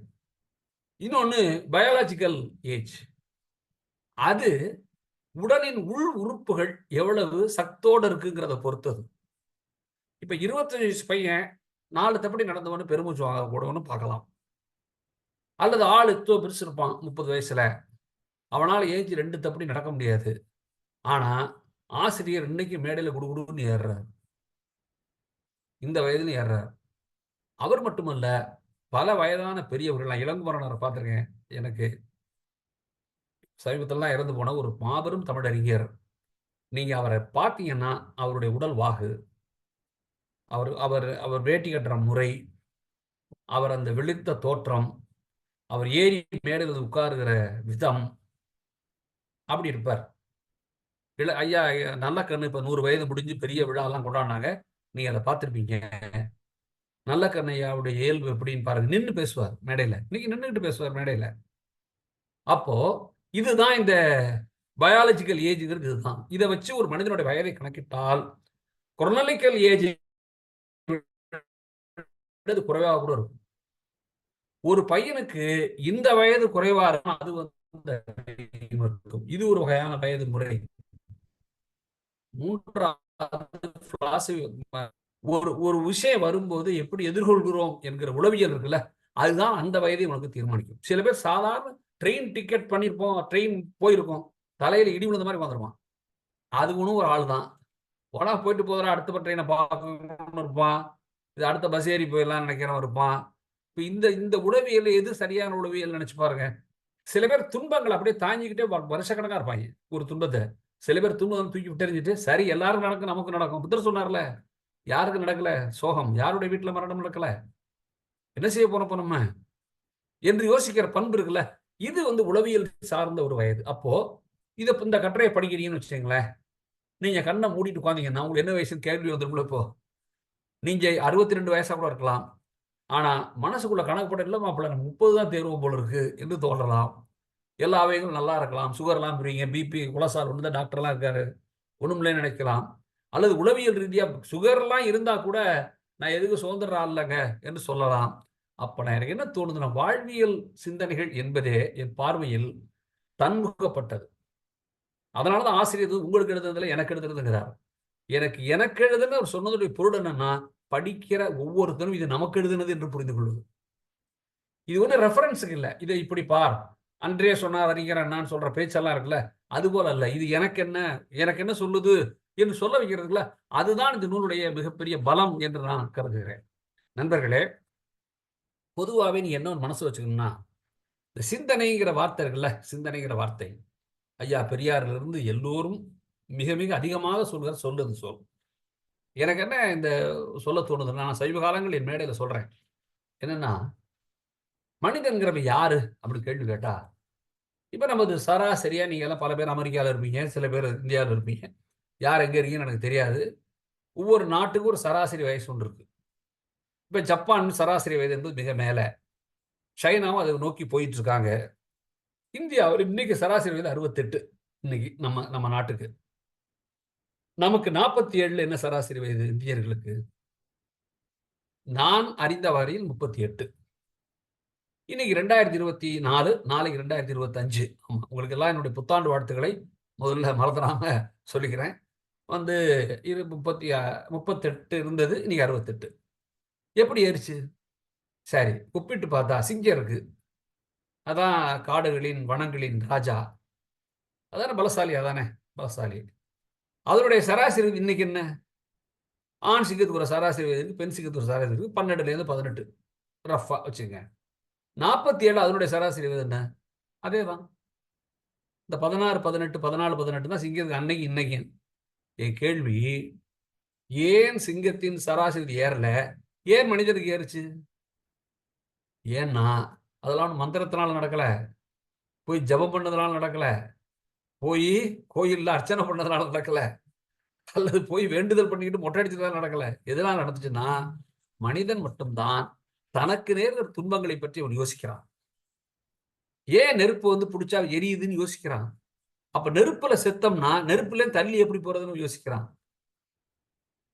இன்னொன்னு பயாலஜிக்கல் ஏஜ். அது உடலின் உள் உறுப்புகள் எவ்வளவு சத்தோட இருக்குங்கிறத பொறுத்தது. இப்ப 25 வயசு பையன் 4 தப்படி நடந்தவன்னு பெருமூச்சு வாங்கக்கூடவன்னு பார்க்கலாம். அல்லது ஆள் எத்தோ பெருசு இருப்பான் 30 வயசுல. அவனால ஏஞ்சி 2 தப்படி நடக்க முடியாது. ஆனா, ஆசிரியர் இன்னைக்கு மேடையில குடுகுடுன்னு ஏறுறார். இந்த வயதிலும் ஏறுறார். அவர் மட்டுமல்ல, பல வயதான பெரியவர்கள் நான் இளங்குமரனர பார்த்திருக்கேன். எனக்கு சமீபத்தில தான் இறந்து போன ஒரு மாபெரும் தமிழறிஞர். நீங்க அவர பார்த்தீங்கன்னா, அவருடைய உடல் வாகு, அவர் அவர் அவர் வேட்டி கட்டுற முறை, அவர் அந்த விழித்த தோற்றம், அவர் ஏறி மேடையில உட்காருகிற விதம், அப்படி இருப்பார். ஐயா நல்லக்கண்ணு இப்ப 100 வயது முடிஞ்சு பெரிய விழாலாம் கொண்டாடுனாங்க. நீங்க அத பார்த்திருப்பீங்க. நல்லக்கண்ணு ஐயாவுடைய இயல்பு எப்படின்னு பாருங்க. நின்னு பேசுவார் மேடையில. இன்னைக்கு நின்னுகிட்டு பேசுவார் மேடையில. அப்போ இதுதான் இந்த பயாலஜிக்கல் ஏஜ்ங்கிறது இதுதான். இத வச்சு ஒரு மனிதனுடைய வயதை கணக்கிட்டால், குரோனாலிக்கல் ஏஜ் விட குறைவாக கூட இருக்கும். ஒரு பையனுக்கு இந்த வயது குறைவா இருக்கும். அது வந்து இருக்கும். இது ஒரு வகையான வயது முறை. 3வது பிலாசபி ஒரு ஒரு விஷயம் வரும்போது எப்படி எதிர்கொள்கிறோம் என்கிற உளவியல் இருக்குல்ல, அதுதான் அந்த வயதை உனக்கு தீர்மானிக்கும். சில பேர் சாதாரண ட்ரெயின் டிக்கெட் பண்ணியிருப்போம், ட்ரெயின் போயிருக்கும். தலையில இடி விழுந்த மாரி உட்கார்ந்துருப்பான். அதுவும் ஒரு ஆள் தான். போடா போயிட்டு போதுடா அடுத்த ட்ரெயின பார்க்கணும்னு இருப்பான். இது அடுத்த பஸ் ஏறி போயிடலாம்னு நினைக்கிறவன் இருப்பான். இப்ப இந்த இந்த உளவியல் எது சரியான உளவியல் நினைச்சு பாருங்க. சில பேர் துன்பங்கள அப்படியே தாங்கிக்கிட்டே வருஷக்கணக்கா இருப்பாங்க. ஒரு துன்பத்த. சில பேர் துன்பம் தூக்கி விட்டெறிஞ்சுட்டு, சரி எல்லாருக்கும் நடக்கும், நமக்கும் நடக்கும். புத்தர் சொன்னார்ல, யாருக்கு நடக்கல சோகம்? யாருடைய வீட்ல மரணம் நடக்கல? என்ன செய்ய போறோம் இப்ப நம்ம? என்று யோசிக்கிற பண்பு இருக்குல்ல, இது வந்து உளவியல் சார்ந்த ஒரு வயது. அப்போ இந்த கட்டுரைய படிக்கிறீங்கன்னு வச்சுக்கங்களேன், நீங்க கண்ண மூடிட்டு உட்கார்ந்தீங்கன்னா, உங்களுக்கு என்ன வயசுன்னு கேள்வி வந்துரும்ல இப்போ. நீங்க 62 வயசா கூட இருக்கலாம். ஆனா, மனசுக்குள்ள கணக்கு போட்டு, இல்ல மாப்பிள்ளை நம்ம 30 தான் தேறுவோம் போல இருக்கு என்று தோன்றலாம். எல்லா அவைகளும் நல்லா இருக்கலாம். சுகர்லாம் பிரிங்க, பிபி, கொலஸ்ட்ரால் ஒண்ணு தான் டாக்டர்லாம் இருக்காரு. ஒண்ணுமில்லைன்னு நினைக்கலாம். அல்லது உளவியல் ரீதியா சுகர்லாம் இருந்தா கூட நான் எதுக்கு சுதந்திரம் இல்லைங்க என்று சொல்லலாம். அப்ப நான் எனக்கு என்ன தோணுதுன்னா, வாழ்வியல் சிந்தனைகள் என்பதே என் பார்வையில் தன்முகப்பட்டது. அதனால தான் ஆசிரியர் உங்களுக்கு எழுதுனதில்ல, எனக்கு எழுதுறதுங்கிறார். எனக்கு எழுதுன்னு அவர் சொன்னதுடைய பொருள் என்னன்னா, படிக்கிற ஒவ்வொருத்தரும் இது நமக்கு எழுதுனது என்று புரிந்து கொள்வது. இது ஒண்ணும் ரெஃபரன்ஸ்க்கு இல்ல. இத இப்படி பார். அன்றே சொன்னார் அறிஞர் அண்ணான்னு சொல்ற பேச்செல்லாம் இருக்குல்ல, அதுபோல அல்ல. இது எனக்கு என்ன சொல்லுது என்று சொல்ல வைக்கிறதுக்குல்ல, அதுதான் இந்த நூலுடைய மிகப்பெரிய பலம் என்று நான் கருதுகிறேன். நண்பர்களே, பொதுவாவே நீங்க என்ன மனசு வச்சுக்கணும்னா, இந்த சிந்தனைங்கிற வார்த்தை இருக்குல்ல, சிந்தனைங்கிற வார்த்தை. ஐயா பெரியாரிலிருந்து எல்லோரும் மிக மிக அதிகமாக சொல்லுகிற சொல் அது சொல். எனக்கு என்ன இந்த சொல்ல தோணுதுன்னா, நான் சமீப காலங்கள் என் மேடையில சொல்றேன். என்னன்னா, மனிதன்கிறவன் யாரு? அப்படின்னு கேள்வி கேட்டா, இப்ப நமது சராசரியா நீங்க எல்லாம் பல பேர் அமெரிக்கால இருப்பீங்க, சில பேர் இந்தியாவுல இருப்பீங்க. யார் எங்க இருக்கீங்கன்னு எனக்கு தெரியாது. ஒவ்வொரு நாட்டுக்கும் ஒரு சராசரி வயசு ஒன்று இருக்கு. இப்ப ஜப்பான் சராசரி வயது என்பது மிக மேல. சைனாவும் அதை நோக்கி போயிட்டு இருக்காங்க. இந்தியாவுல இன்னைக்கு சராசரி வயது 68. இன்னைக்கு நம்ம நம்ம நாட்டுக்கு. நமக்கு 47ல என்ன சராசரி வயது இந்தியர்களுக்கு? நான் அறிந்த வரையில் 38. இன்னைக்கு 2024, நாளைக்கு 2025. ஆமா. உங்களுக்கு எல்லாம் என்னுடைய புத்தாண்டு வாழ்த்துக்களை முதல்ல மறந்துடாம சொல்லிக்கிறேன். வந்து 38 இருந்தது. இன்னைக்கு 68. எப்படி ஏறுச்சு? சரி. ஒப்பிட்டு பார்த்தா சிங்கம் இருக்கு. அதான் காடுகளின், வனங்களின் ராஜா. அதானே பலசாலி அதானே பலசாலி. அதனுடைய சராசரி இன்னைக்கு என்ன? ஆண் சிங்கத்துக்கு ஒரு சராசரி வயது இருக்கு. பெண் சிங்கத்துக்கு ஒரு சராசரி இருக்கு. 12லேருந்து 18. ரஃப்பா வச்சுக்கங்க. 47 அதனுடைய சராசரி வயது என்ன? அதேதான். இந்த 16, 18, 14, 18 தான் சிங்கத்துக்கு அன்னைக்கு, இன்னைக்கு. என் கேள்வி, ஏன் சிங்கத்தின் சராசரி ஏறல? ஏன் மனிதனுக்கு ஏறுச்சு? ஏன்னா, அதெல்லாம் ஒண்ணும் மந்திரத்தினால நடக்கல. போய் ஜெபம் பண்ணதுனால நடக்கல. போயி கோயில்ல அர்ச்சனை பண்ணதுனால நடக்கல. அல்லது போய் வேண்டுதல் பண்ணிக்கிட்டு மொட்டை அடிச்சதுனால நடக்கல. எதனால நடந்துச்சுன்னா, மனிதன் மட்டும் தான் தனக்கு நேர்ந்த துன்பங்களைப் பற்றி அவன் யோசிக்கிறான். ஏன் நெருப்பு வந்து புடிச்சா எரியுதுன்னு யோசிக்கிறான். அப்ப நெருப்புல செத்தோம்னா, நெருப்புலேருந்து தள்ளி எப்படி போறதுன்னு யோசிக்கிறான்.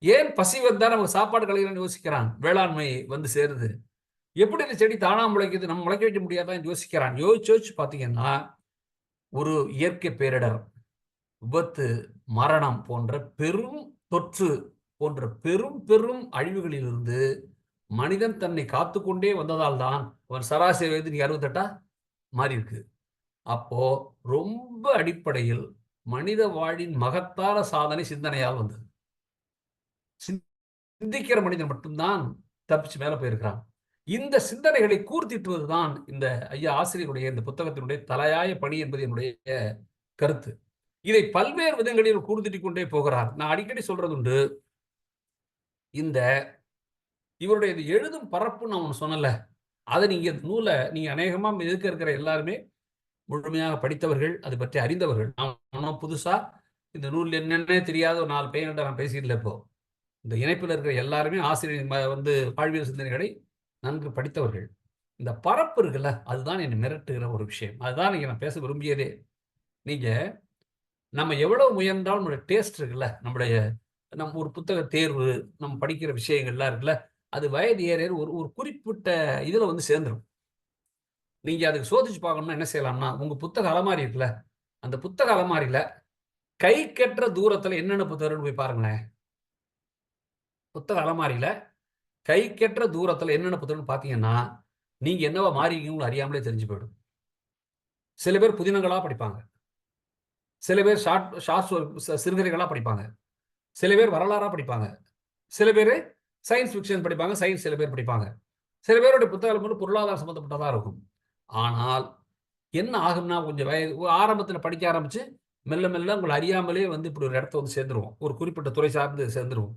ஏன் பசி வந்தா நமக்கு சாப்பாடு கிடைக்கலன்னு யோசிக்கிறான். வேளாண்மை வந்து சேருது. எப்படி இந்த செடி தானா முளைக்குது? நம்ம முளைக்க வைக்க முடியாதான்னு யோசிக்கிறான். யோசிச்சு யோசிச்சு பார்த்தீங்கன்னா, ஒரு இயற்கை பேரிடர், விபத்து, மரணம் போன்ற பெரும் தொற்று போன்ற பெரும் பெரும் அழிவுகளிலிருந்து மனிதன் தன்னை காத்துக்கொண்டே வந்ததால் தான் அவன் சராசரி வயது இன்னைக்கு 68ஆ மாறியிருக்கு. அப்போ ரொம்ப அடிப்படையில் மனித வாழ்வின் மகத்தான சாதனை சிந்தனையால் வந்தது. சிந்திக்கிற மனிதன் மட்டும் தான் தப்பிச்சு மேல போயிருக்கிறான். இந்த சிந்தனைகளை கூர்த்திட்டுவதுதான் இந்த ஐயா ஆசிரியருடைய இந்த புத்தகத்தினுடைய தலையாய பணி என்பது என்னுடைய கருத்து. இதை பல்வேறு விதங்களில் கூர்த்திட்டுக் கொண்டே போகிறார். நான் அடிக்கடி சொல்றது உண்டு. இந்த இவருடைய இது எழுதும் பரப்பு நான் ஒண்ணு சொன்னேன்ல. அத நீங்க நூல நீங்க அநேகமா எதுக்க இருக்கிற எல்லாருமே முழுமையாக படித்தவர்கள், அது பற்றி அறிந்தவர்கள். நான் ஒண்ணும் புதுசா இந்த நூல் என்னன்னே தெரியாத ஒரு 4 பையன்கிட்ட நான் பேசிட்டு இல்ல இப்போ. இந்த இணைப்பில இருக்கிற எல்லாருமே ஆசிரியர் வந்து வாழ்வியல் சிந்தனைகளை நன்கு படித்தவர்கள். இந்த பரப்பு இருக்குல்ல, அதுதான் என்னை மிரட்டுகிற ஒரு விஷயம். அதுதான் இன்னைக்கு நான் பேச விரும்பியதே. நீங்க நம்ம எவ்வளவு முயன்றாலும் நம்முடைய டேஸ்ட் இருக்குல்ல, நம்ம ஒரு புத்தக தேர்வு, நம்ம படிக்கிற விஷயங்கள்லாம் இருக்குல்ல, அது வயது ஏற ஏற ஒரு ஒரு குறிப்பிட்ட இதுல வந்து சேர்ந்துரும். நீங்க அதுக்கு சோதிச்சு பார்க்கணும்னா என்ன செய்யலாம்னா, உங்க புத்தக அலமாரி இருக்குல்ல, அந்த புத்தக அலமாரியில கைக்கெட்டுற தூரத்துல என்னென்ன புத்தகம் இருக்குன்னு போய் பாருங்களேன். புத்தக அலமாரியில கைக்கெட்டுற தூரத்துல என்னென்ன புத்தகம்னு பார்த்தீங்கன்னா, நீங்க என்னவா மாறியிருக்கீங்கன்னு அறியாமலே தெரிஞ்சு போயிடும். சில பேர் புதினங்களா படிப்பாங்க. சில பேர் ஷார்ட் சிறுகதைகளா படிப்பாங்க. சில பேர் வரலாறா படிப்பாங்க. சில பேரு சயன்ஸ் ஃபிக்ஷன் படிப்பாங்க. சயன்ஸ் சில பேர் படிப்பாங்க. சில பேருடைய புத்தகம் வந்து பொருளாதாரம் சம்மந்தப்பட்டதா இருக்கும். ஆனால் என்ன ஆகும்னா, கொஞ்சம் ஆரம்பத்தில படிக்க ஆரம்பிச்சு, மெல்ல மெல்ல உங்கள அறியாமலே வந்து இப்படி ஒரு இடத்த வந்து சேர்ந்துருவோம். ஒரு குறிப்பிட்ட துறை சார்ந்து சேர்ந்துருவோம்.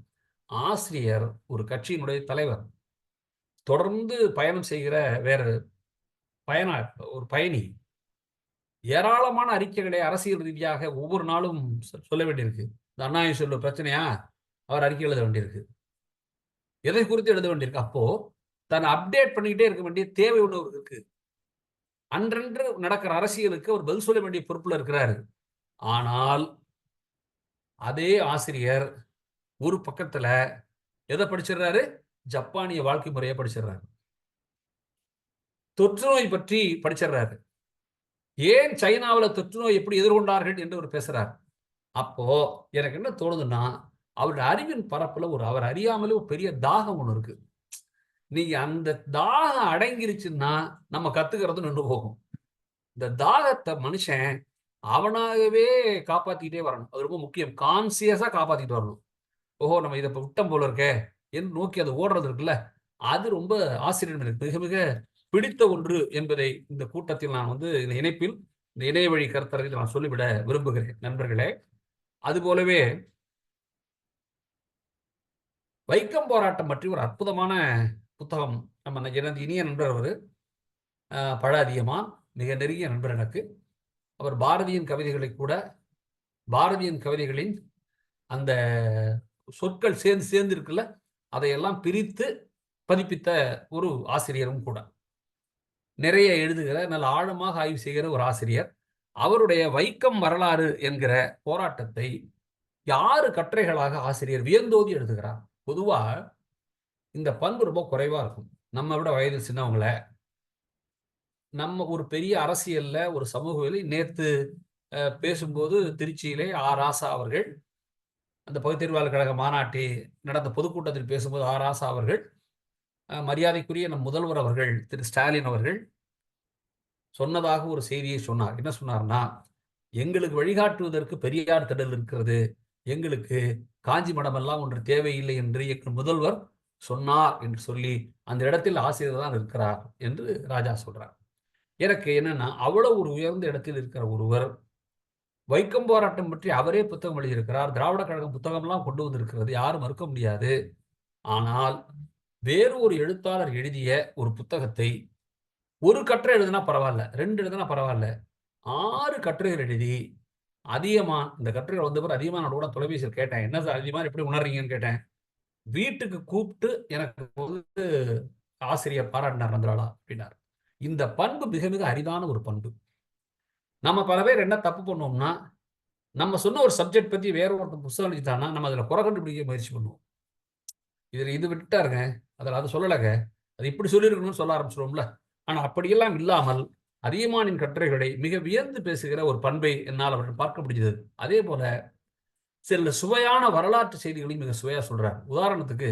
ஆசிரியர் ஒரு கட்சியினுடைய தலைவர். தொடர்ந்து பயணம் செய்கிற வேற பயண ஒரு பயணி. ஏராளமான அறிக்கைகளை அரசியல் ரீதியாக ஒவ்வொரு நாளும் சொல்ல வேண்டியிருக்கு. இந்த அண்ணா யூனிவர்சிட்டில பிரச்சனையா? அவர் அறிக்கை எழுத வேண்டியிருக்கு. எதை குறித்து எழுத வேண்டியிருக்கு. அப்போ தன்னை அப்டேட் பண்ணிக்கிட்டே இருக்க வேண்டிய தேவை ஒண்ணு இருக்கு. அன்றன்று நடக்கிற அரசியலுக்கு அவர் பதில் சொல்ல வேண்டிய பொறுப்புல இருக்கிறாரு. ஆனால் அதே ஆசிரியர் ஒரு பக்கத்துல எதை படிச்சிடுறாரு? ஜப்பானிய வாழ்க்கை முறையை படிச்சிடுறாரு. தொற்றுநோய் பற்றி படிச்சிடுறாரு. ஏன் சைனாவில் தொற்றுநோய் எப்படி எதிர்கொண்டார்கள் என்று அவர் பேசுறார். அப்போ எனக்கு என்ன தோணுதுன்னா, அவருடைய அறிவின் பரப்புல அவர் அறியாமலே ஒரு பெரிய தாகம் ஒண்ணு இருக்கு. நீங்க அந்த தாகம் அடங்கிருச்சுன்னா நம்ம கத்துக்கிறது நின்று போகும். இந்த தாகத்தை மனுஷன் அவனாகவே காப்பாத்திட்டே வரணும். அது ரொம்ப முக்கியம். கான்சியஸா காப்பாத்திட்டு வரணும். ஓஹோ! நம்ம இத விட்டோம் போல இருக்கே என்று நோக்கி அது ஓடுறது இருக்குல்ல, அது ரொம்ப ஆசிரியர் எனக்கு மிக மிக பிடித்த ஒன்று என்பதை இந்த கூட்டத்தில் நான் இந்த இணைப்பில் இந்த இணைய வழி கருத்தரங்கில் நான் சொல்லிவிட விரும்புகிறேன் நண்பர்களே. அதுபோலவே வைக்கம் போராட்டம் பற்றி ஒரு அற்புதமான புத்தகம் நம்ம எனது இனிய நண்பர் அவரு பழ அதிகமான், மிக நெருங்கிய நண்பர் எனக்கு. அவர் பாரதியின் கவிதைகளை கூட பாரதியின் கவிதைகளின் அந்த சொற்கள் சேர்ந்து இருக்குல்ல, அதையெல்லாம் பிரித்து பதிப்பித்த ஒரு ஆசிரியரும் கூட. நிறைய எழுதுகிற, நல்ல ஆழமாக ஆய்வு செய்கிற ஒரு ஆசிரியர். அவருடைய வைக்கம் வரலாறு என்கிற போராட்டத்தை 6 கட்டுரைகளாக ஆசிரியர் வியந்தோதி எழுதுகிறார். பொதுவா இந்த பண்பு ரொம்ப குறைவா இருக்கும். நம்ம விட வயதில் சின்னவங்கள, நம்ம ஒரு பெரிய அரசியல்ல, ஒரு சமூகவியல் நேத்து பேசும்போது திருச்சியிலே ராசா அவர்கள் அந்த பகுத்தறிவாளர் கழக மாநாட்டில் நடந்த பொதுக்கூட்டத்தில் பேசும்போது ராசா அவர்கள், மரியாதைக்குரிய நம் முதல்வர் அவர்கள் திரு ஸ்டாலின் அவர்கள் சொன்னதாக ஒரு செய்தியை சொன்னார். என்ன சொன்னார்னா, எங்களுக்கு வழிகாட்டுவதற்கு பெரியார் திடல் இருக்கிறது. எங்களுக்கு காஞ்சி மடமெல்லாம் ஒன்று தேவையில்லை என்று எங்கள் முதல்வர் சொன்னார் என்று சொல்லி அந்த இடத்தில் ஆசிரியர் தான் இருக்கிறார் என்று ராஜா சொல்றார். எனக்கு என்னன்னா, அவ்வளவு ஒரு உயர்ந்த இடத்தில் இருக்கிற ஒருவர் வைக்கம் போராட்டம் பற்றி அவரே புத்தகம் எழுதியிருக்கிறார். திராவிட கழகம் புத்தகம்லாம் கொண்டு வந்திருக்கிறது. யாரும் மறுக்க முடியாது. ஆனால் வேறு ஒரு எழுத்தாளர் எழுதிய ஒரு புத்தகத்தை ஒரு கட்டுரை எழுதினா பரவாயில்ல, 2 எழுதினா பரவாயில்ல, 6 கட்டுரைகள் எழுதி அதியமான் இந்த கட்டுரைகள் வந்த பிறகு அதியமானோட கூட தொலைபேசியில் கேட்டேன். என்ன சார் அதியமான் எப்படி உணர்றீங்கன்னு கேட்டேன். வீட்டுக்கு கூப்பிட்டு எனக்கு ஆசிரியர் பாராட்டினார் நந்தலாலா அப்படின்னார். இந்த பண்பு மிக மிக அரிதான ஒரு பண்பு. நம்ம பல பேர் என்ன தப்பு பண்ணுவோம்னா, நம்ம சொன்ன ஒரு சப்ஜெக்ட் பத்தி வேற ஒருத்தன் புத்தகம் எழுதிட்டான்னா நம்ம அதுல குறை கண்டுபிடிக்க முயற்சி பண்ணுவோம். இதுல இது விட்டாருங்க, அதில் அது சொல்லலைங்க, அது இப்படி சொல்லியிருக்கணும்னு சொல்ல ஆரம்பிச்சிடுவோம்ல. ஆனா அப்படியெல்லாம் இல்லாமல் அதியமானின் கட்டுரைகளை மிக வியந்து பேசுகிற ஒரு பண்பை என்னால் அவர்கள் பார்க்க முடிஞ்சது. அதே போல சில சுவையான வரலாற்று செய்திகளையும் மிக சுவையா சொல்றார். உதாரணத்துக்கு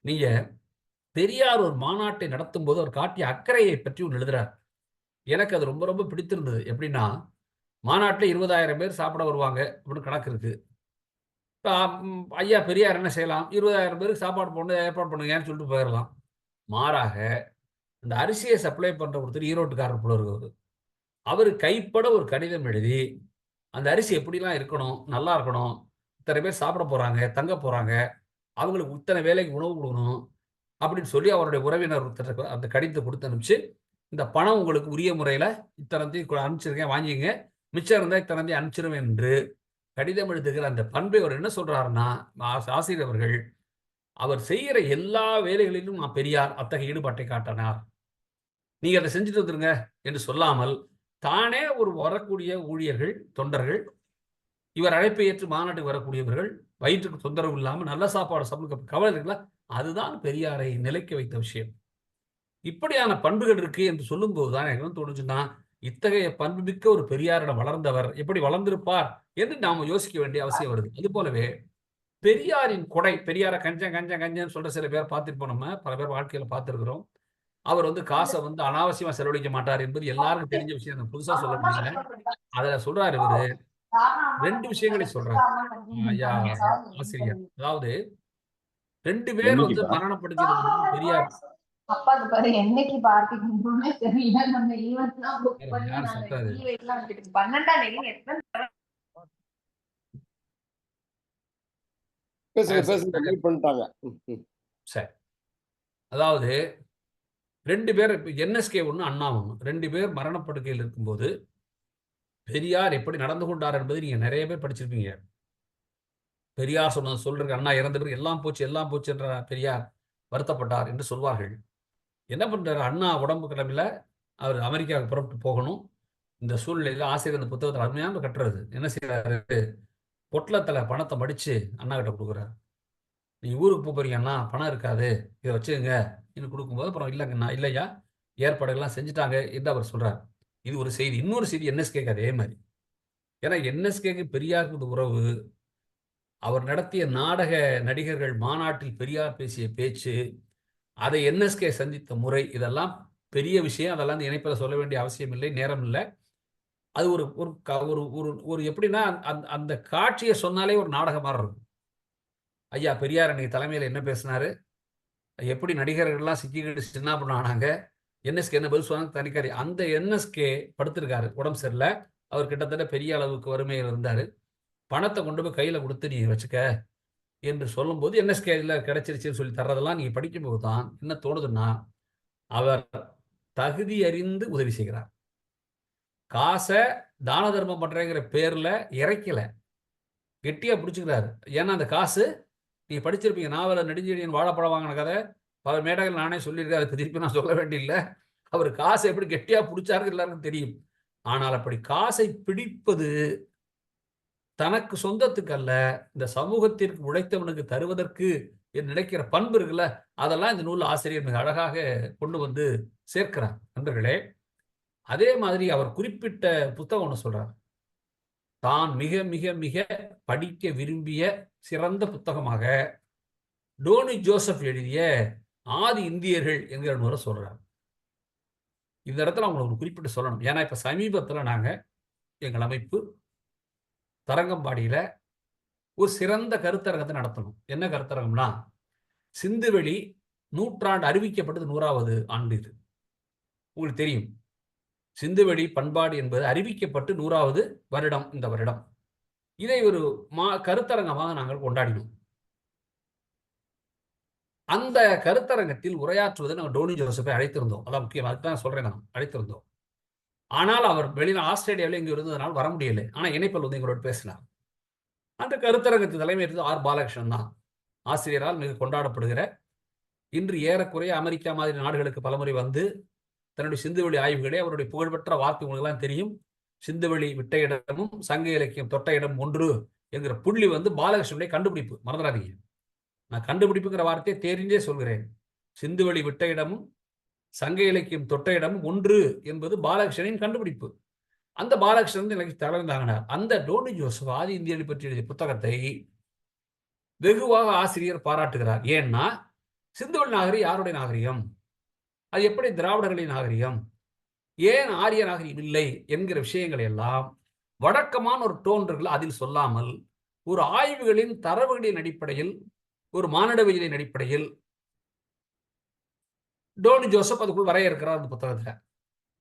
நீங்க பெரியார் ஒரு மாநாட்டை நடத்தும் போது அவர் காட்டிய அக்கறையை பற்றி ஒன்று எழுதுறார். எனக்கு அது ரொம்ப ரொம்ப பிடித்திருந்தது. எப்படின்னா, மாநாட்டில் 20,000 பேர் சாப்பிட வருவாங்க அப்படின்னு கணக்கு இருக்கு. ஐயா பெரியார் என்ன செய்யலாம்? 20,000 பேருக்கு சாப்பாடு போடணும், ஏற்பாடு பண்ணுங்கன்னு சொல்லிட்டு போயிடலாம். மாறாக இந்த அரிசியை சப்ளை பண்ற ஒருத்தர் ஈரோட்டுக்காரர் போல இருக்கு. அவரு கைப்பட ஒரு கடிதம் எழுதி அந்த அரிசி எப்படிலாம் இருக்கணும், நல்லா இருக்கணும், இத்தனை பேர் சாப்பிட போறாங்க, தங்க போறாங்க, அவங்களுக்கு இத்தனை வேலைக்கு உணவு கொடுக்கணும் அப்படின்னு சொல்லி அவருடைய உறவினர் ஒருத்தர் அந்த கடிதத்தை கொடுத்து அனுப்பிச்சு, இந்த பணம் உங்களுக்கு உரிய முறையில இத்தனத்தையும் அனுப்பிச்சிருக்கேன், வாங்கிங்க, மிச்சம் இருந்தா இத்தனத்தையும் அனுப்பிச்சிருவேன் என்று கடிதம் எழுதுகிற அந்த பண்பை அவர் என்ன சொல்றாருன்னா, ஆசிரியர் அவர்கள் அவர் செய்கிற எல்லா வேலைகளிலும் நான் பெரியார் அத்தகைய ஈடுபாட்டை காட்டினார். நீங்க அதை செஞ்சுட்டு வந்துருங்க என்று சொல்லாமல், தானே ஒரு வரக்கூடிய ஊழியர்கள், தொண்டர்கள், இவர் அழைப்பை ஏற்று மாநாட்டுக்கு வரக்கூடியவர்கள், வயிற்றுக்கு தொந்தரவு இல்லாமல் நல்ல சாப்பாடு சாப்பிட கவலை இருக்குல்ல, அதுதான் பெரியாரை நிலைக்க வைத்த விஷயம். இப்படியான பண்புகள் இருக்கு என்று சொல்லும்போது தான் எனக்கு என்ன தோணுச்சுன்னா, இத்தகைய பண்புமிக்க ஒரு பெரியாரிடம் வளர்ந்தவர் எப்படி வளர்ந்திருப்பார் என்று நாம யோசிக்க வேண்டிய அவசியம் வருது. அது போலவே பெரியாரின் கொடை, பெரியார கஞ்சன் கஞ்சன் கஞ்சன்னு சொல்ற சில பேர் பார்த்திருப்போம் நம்ம. பல பேர் வாழ்க்கையில பார்த்திருக்கிறோம். அவர் காச அனாவசியமா செலவழிக்க மாட்டார் என்பது எல்லாருக்கும் தெரிஞ்ச விஷயம். நான் புதுசா சொல்ல முடியல. அதுல சொல்றாரு இவரு 2 விஷயங்களை சொல்றாரு. ஐயா ஆசிரியர். அதாவது 2 பேர் என்னைக்குப்பா? மரணப்படுகிறது பெரியார். அப்பாக்கு பாரு என்னைக்கு பார்ட்டிக்குமே தெரியல. நம்ம ஈவென்ட்லாம் புக் பண்ணி யார் நாங்க சத்தாது? ஈவென்ட்லாம் வந்துட்டு 12ஆம் தேதி எத்தனை பேசுங்க மீட் பண்ணிட்டாங்க. சரி. அதாவது 2 பேர் என்எஸ்கே ஒண்ணு, அண்ணா ஒண்ணு. 2 பேர் மரணப்படுக்கையில் இருக்கும்போது பெரியார் எப்படி நடந்து கொண்டார் என்பதை நீங்க நிறைய பேர் படிச்சிருப்பீங்க. பெரியார் சொன்னது சொல்றதுக்கு அண்ணா இறந்த பிறகு எல்லாம் போச்சு எல்லாம் போச்சு என்ற பெரியார் வருத்தப்பட்டார் என்று சொல்வார்கள். என்ன பண்றாரு அண்ணா உடம்பு கிளம்பில, அவர் அமெரிக்காவுக்கு புறப்பட்டு போகணும். இந்த சூழ்நிலையில ஆசிரியர் அந்த புத்தகத்தில் அருமையான கட்டுறது என்ன செய்யறாரு, பொட்டலத்துல பணத்தை மடிச்சு அண்ணா கிட்ட கொடுக்குறாரு. நீ ஊருக்கு போறீங்கன்னா பணம் இருக்காது, இதை வச்சுங்க கொடுக்கும்போது, அப்புறம் இல்லைங்கண்ணா, இல்லையா ஏற்பாடுகள்லாம் செஞ்சுட்டாங்க என்று அவர் சொல்றார். இது ஒரு செய்தி. இன்னொரு செய்தி என்எஸ்கேக்கு அதே மாதிரி. ஏன்னா என்எஸ்கேக்கு பெரியாருக்கு உறவு, அவர் நடத்திய நாடக நடிகர்கள் மாநாட்டில் பெரியார் பேசிய பேச்சு, அதை என்எஸ்கே சந்தித்த முறை, இதெல்லாம் பெரிய விஷயம். அதெல்லாம் இணைப்பில் சொல்ல வேண்டிய அவசியம் இல்லை, நேரம் இல்லை. அது ஒரு ஒரு ஒரு ஒரு ஒரு எப்படின்னா அந்த காட்சியை சொன்னாலே ஒரு நாடகம் மாதிரி இருக்கும். ஐயா பெரியார் அன்னைக்கு தலைமையில் என்ன பேசினாரு, எப்படி நடிகர்கள்லாம் சிக்கிக்கிட்டு சின்ன பண்ணானாங்க, என்எஸ்கே என்ன பதில் சொன்னாங்க தனிக்காரி. அந்த என்எஸ்கே படுத்திருக்காரு, உடம்பு சரியில்லை, அவர் கிட்டத்தட்ட பெரிய அளவுக்கு வறுமையில் இருந்தார். பணத்தை கொண்டு போய் கையில் கொடுத்து நீ வச்சுக்க என்று சொல்லும்போது என்எஸ்கே கிடைச்சிருச்சுன்னு சொல்லி தர்றதெல்லாம் நீங்க படிக்கும்போது தான் என்ன தோணுதுன்னா, அவர் தகுதி அறிந்து உதவி செய்கிறார். காசை தான தர்மம் பண்றேங்கிற பேர்ல இறைக்கல, கெட்டியா பிடிச்சுக்கிறாரு. ஏன்னா அந்த காசு, நீங்க படிச்சிருப்பீங்க நாவல நெடுஞ்செழியன் வாழைப்பழம் வாங்கின கதை, பல மேடைகள் நானே சொல்லியிருக்கேன், அதுக்கு திருப்பி நான் சொல்ல வேண்டியில்லை. அவர் காசை எப்படி கெட்டியா பிடிச்சாரு எல்லாருக்கும் தெரியும். ஆனால் அப்படி காசை பிடிப்பது தனக்கு சொந்தத்துக்கு அல்ல, இந்த சமூகத்திற்கு உழைத்தவனுக்கு தருவதற்கு என்று நினைக்கிற பண்பு இருக்குல்ல, அதெல்லாம் இந்த நூல் ஆசிரியர் மிக அழகாக கொண்டு வந்து சேர்க்கிறார். நண்பர்களே, அதே மாதிரி அவர் குறிப்பிட்ட புத்தகம் ஒன்று சொல்றார். தான் மிக மிக மிக படிக்க விரும்பிய சிறந்த புத்தகமாக டோனி ஜோசப் எழுதிய ஆதி இந்தியர்கள் என்கிற நூலை சொல்றார். இந்த இடத்துல அவங்களுக்கு குறிப்பிட்டு சொல்லணும். ஏன்னா இப்ப சமீபத்தில் நாங்க எங்கள் அமைப்பு தரங்கம்பாடியில ஒரு சிறந்த கருத்தரங்கத்தை நடத்தணும். என்ன கருத்தரங்கம்னா, சிந்துவெளி நூற்றாண்டு அறிவிக்கப்பட்டது 100வது ஆண்டு. இது உங்களுக்கு தெரியும். சிந்துவெளி பண்பாடு என்பது அறிவிக்கப்பட்டு 100வது வருடம் இந்த வருடம். இதை ஒரு கருத்தரங்கமாக நாங்கள் கொண்டாடினோம். அந்த கருத்தரங்கத்தில் உரையாற்றுவதை நாங்கள் டோனி ஜோசப்பை அழைத்திருந்தோம். அதான் முக்கியம், அதுதான் சொல்றேன், நான் அழைத்திருந்தோம். ஆனால் அவர் வெளியில் ஆஸ்திரேலியாவில் இங்கு இருந்ததனால் வர முடியலை. ஆனால் இணைப்பில் வந்து எங்களோடு பேசினார். அந்த கருத்தரங்கத்து தலைமை இருந்தது ஆர் பாலகிருஷ்ணன் தான். ஆசிரியரால் மிக கொண்டாடப்படுகிற, இன்று ஏறக்குறைய அமெரிக்கா மாதிரி நாடுகளுக்கு பலமுறை வந்து தன்னுடைய சிந்துவெளி ஆய்வுகளே, அவருடைய புகழ்பெற்ற வார்த்தை உங்களுக்கு தெரியும், சிந்துவெளி விட்ட இடமும் சங்க இலக்கியம் தொட்ட இடம் ஒன்று என்கிற புள்ளி வந்து பாலகிருஷ்ணனுடைய கண்டுபிடிப்பு. மறந்துடாதீங்க, நான் கண்டுபிடிப்புங்கிற வார்த்தையை தெரிந்தே சொல்கிறேன். சிந்துவெளி விட்ட இடமும் சங்க இலக்கியம் தொட்ட இடமும் ஒன்று என்பது பாலகிருஷ்ணனின் கண்டுபிடிப்பு. அந்த பாலகிருஷ்ணன் எனக்கு தலைவந்தாங்கினார். அந்த டோனி ஜோசப் ஆதி இந்தியர்களை பற்றி எழுதிய புத்தகத்தை வெகுவாக ஆசிரியர் பாராட்டுகிறார். ஏன்னா சிந்துவெளி நாகரிகம் யாருடைய நாகரிகம், அது எப்படி திராவிடர்களின் நாகரிகம், ஏன் ஆரிய நாகரிகம் இல்லை என்கிற விஷயங்களை எல்லாம் வழக்கமான ஒரு டோன் இருக்குல்ல, அதில் சொல்லாமல் ஒரு ஆய்வுகளின் தரவுகளின் அடிப்படையில், ஒரு மானிடவியலின் அடிப்படையில் டோனி ஜோசப் அதுக்குள் வரையறுக்கிறார் அந்த புத்தகத்தில்.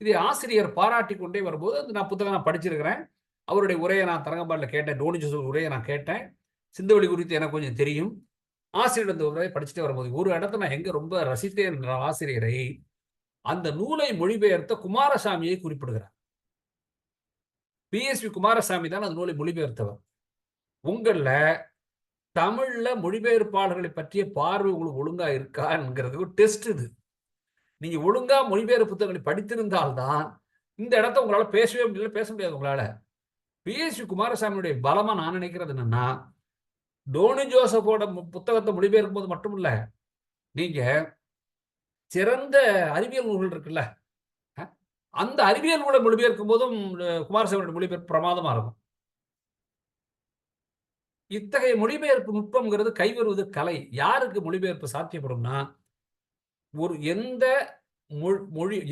இதை ஆசிரியர் பாராட்டி கொண்டே வரும்போது, அது நான் புத்தகம் நான் படிச்சிருக்கிறேன். அவருடைய உரையை நான் தரங்கம்பாடியில் கேட்டேன், டோனி ஜோசப் உரையை நான் கேட்டேன். சிந்துவெளி குறித்து எனக்கு கொஞ்சம் தெரியும். ஆசிரியர் அந்த உரையை படிச்சுட்டே வரும்போது ஒரு இடத்துல நான் எங்க ரொம்ப ரசித்தேன் என்ற ஆசிரியரை, அந்த நூலை மொழிபெயர்த்த குமாரசாமியை குறிப்பிடுகிறார். PSV குமாரசாமி தான் அந்த நூலை மொழிபெயர்த்தவர். உங்கள தமிழ்ல மொழிபெயர்ப்பாளர்களை பற்றிய பார்வை உங்களுக்கு ஒழுங்கா இருக்கா என்கிறது ஒரு டெஸ்ட். இது நீங்க ஒழுங்கா மொழிபெயர்ப்பு புத்தகங்களை படித்திருந்தால்தான் இந்த இடத்த உங்களால பேசவே முடியல, பேச முடியாது உங்களால. PSV குமாரசாமியுடைய பலமா நான் நினைக்கிறது என்னன்னா, டோனி ஜோசப்போட புத்தகத்தை மொழிபெயர்க்கும் போது மட்டும் இல்ல, நீங்க சிறந்த அறிவியல் நூல்கள் இருக்குல்ல, அந்த அறிவியல் நூலை மொழிபெயர்க்கும் போதும் குமாரசாமியோட மொழிபெயர்ப்பு பிரமாதமா இருக்கும். இத்தகைய மொழிபெயர்ப்பு நுட்பம்ங்கிறது கைவருவது கலை. யாருக்கு மொழிபெயர்ப்பு சாத்தியப்படும்னா, ஒரு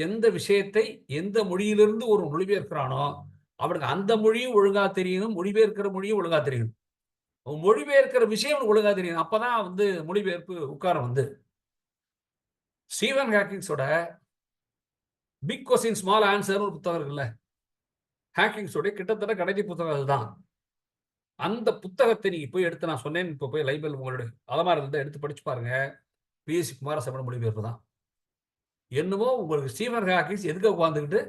எந்த விஷயத்தை எந்த மொழியிலிருந்து ஒரு மொழிபெயர்க்கிறானோ அவனுக்கு அந்த மொழியும் ஒழுங்கா தெரியணும், மொழிபெயர்க்கிற மொழியும் ஒழுங்கா தெரியணும், மொழிபெயர்க்கிற விஷயம் ஒழுங்கா தெரியும். அப்பதான் வந்து மொழிபெயர்ப்பு உட்காரம் வந்து. ஸ்டீவன் ஹாக்கிங்ஸோட பிக் கொஸ்டின் ஸ்மால் ஆன்சர் ஒரு புத்தகம் இருக்குல்ல, ஹாக்கிங்ஸோட கிட்டத்தட்ட கடைசி புத்தகம் அதுதான். அந்த புத்தகத்தை நீங்க போய் எடுத்து, நான் சொன்னேன் இப்போ போய் லைப்ரரி உங்களுடைய அலமாரி இருந்தால் எடுத்து படிச்சு பாருங்க. PSV குமாரசாமி மொழிபெயர்ப்பு தான். என்னமோ உங்களுக்கு ஸ்டீவன் ஹாக்கிங்ஸ் எதுக்கு உட்காந்துக்கிட்டு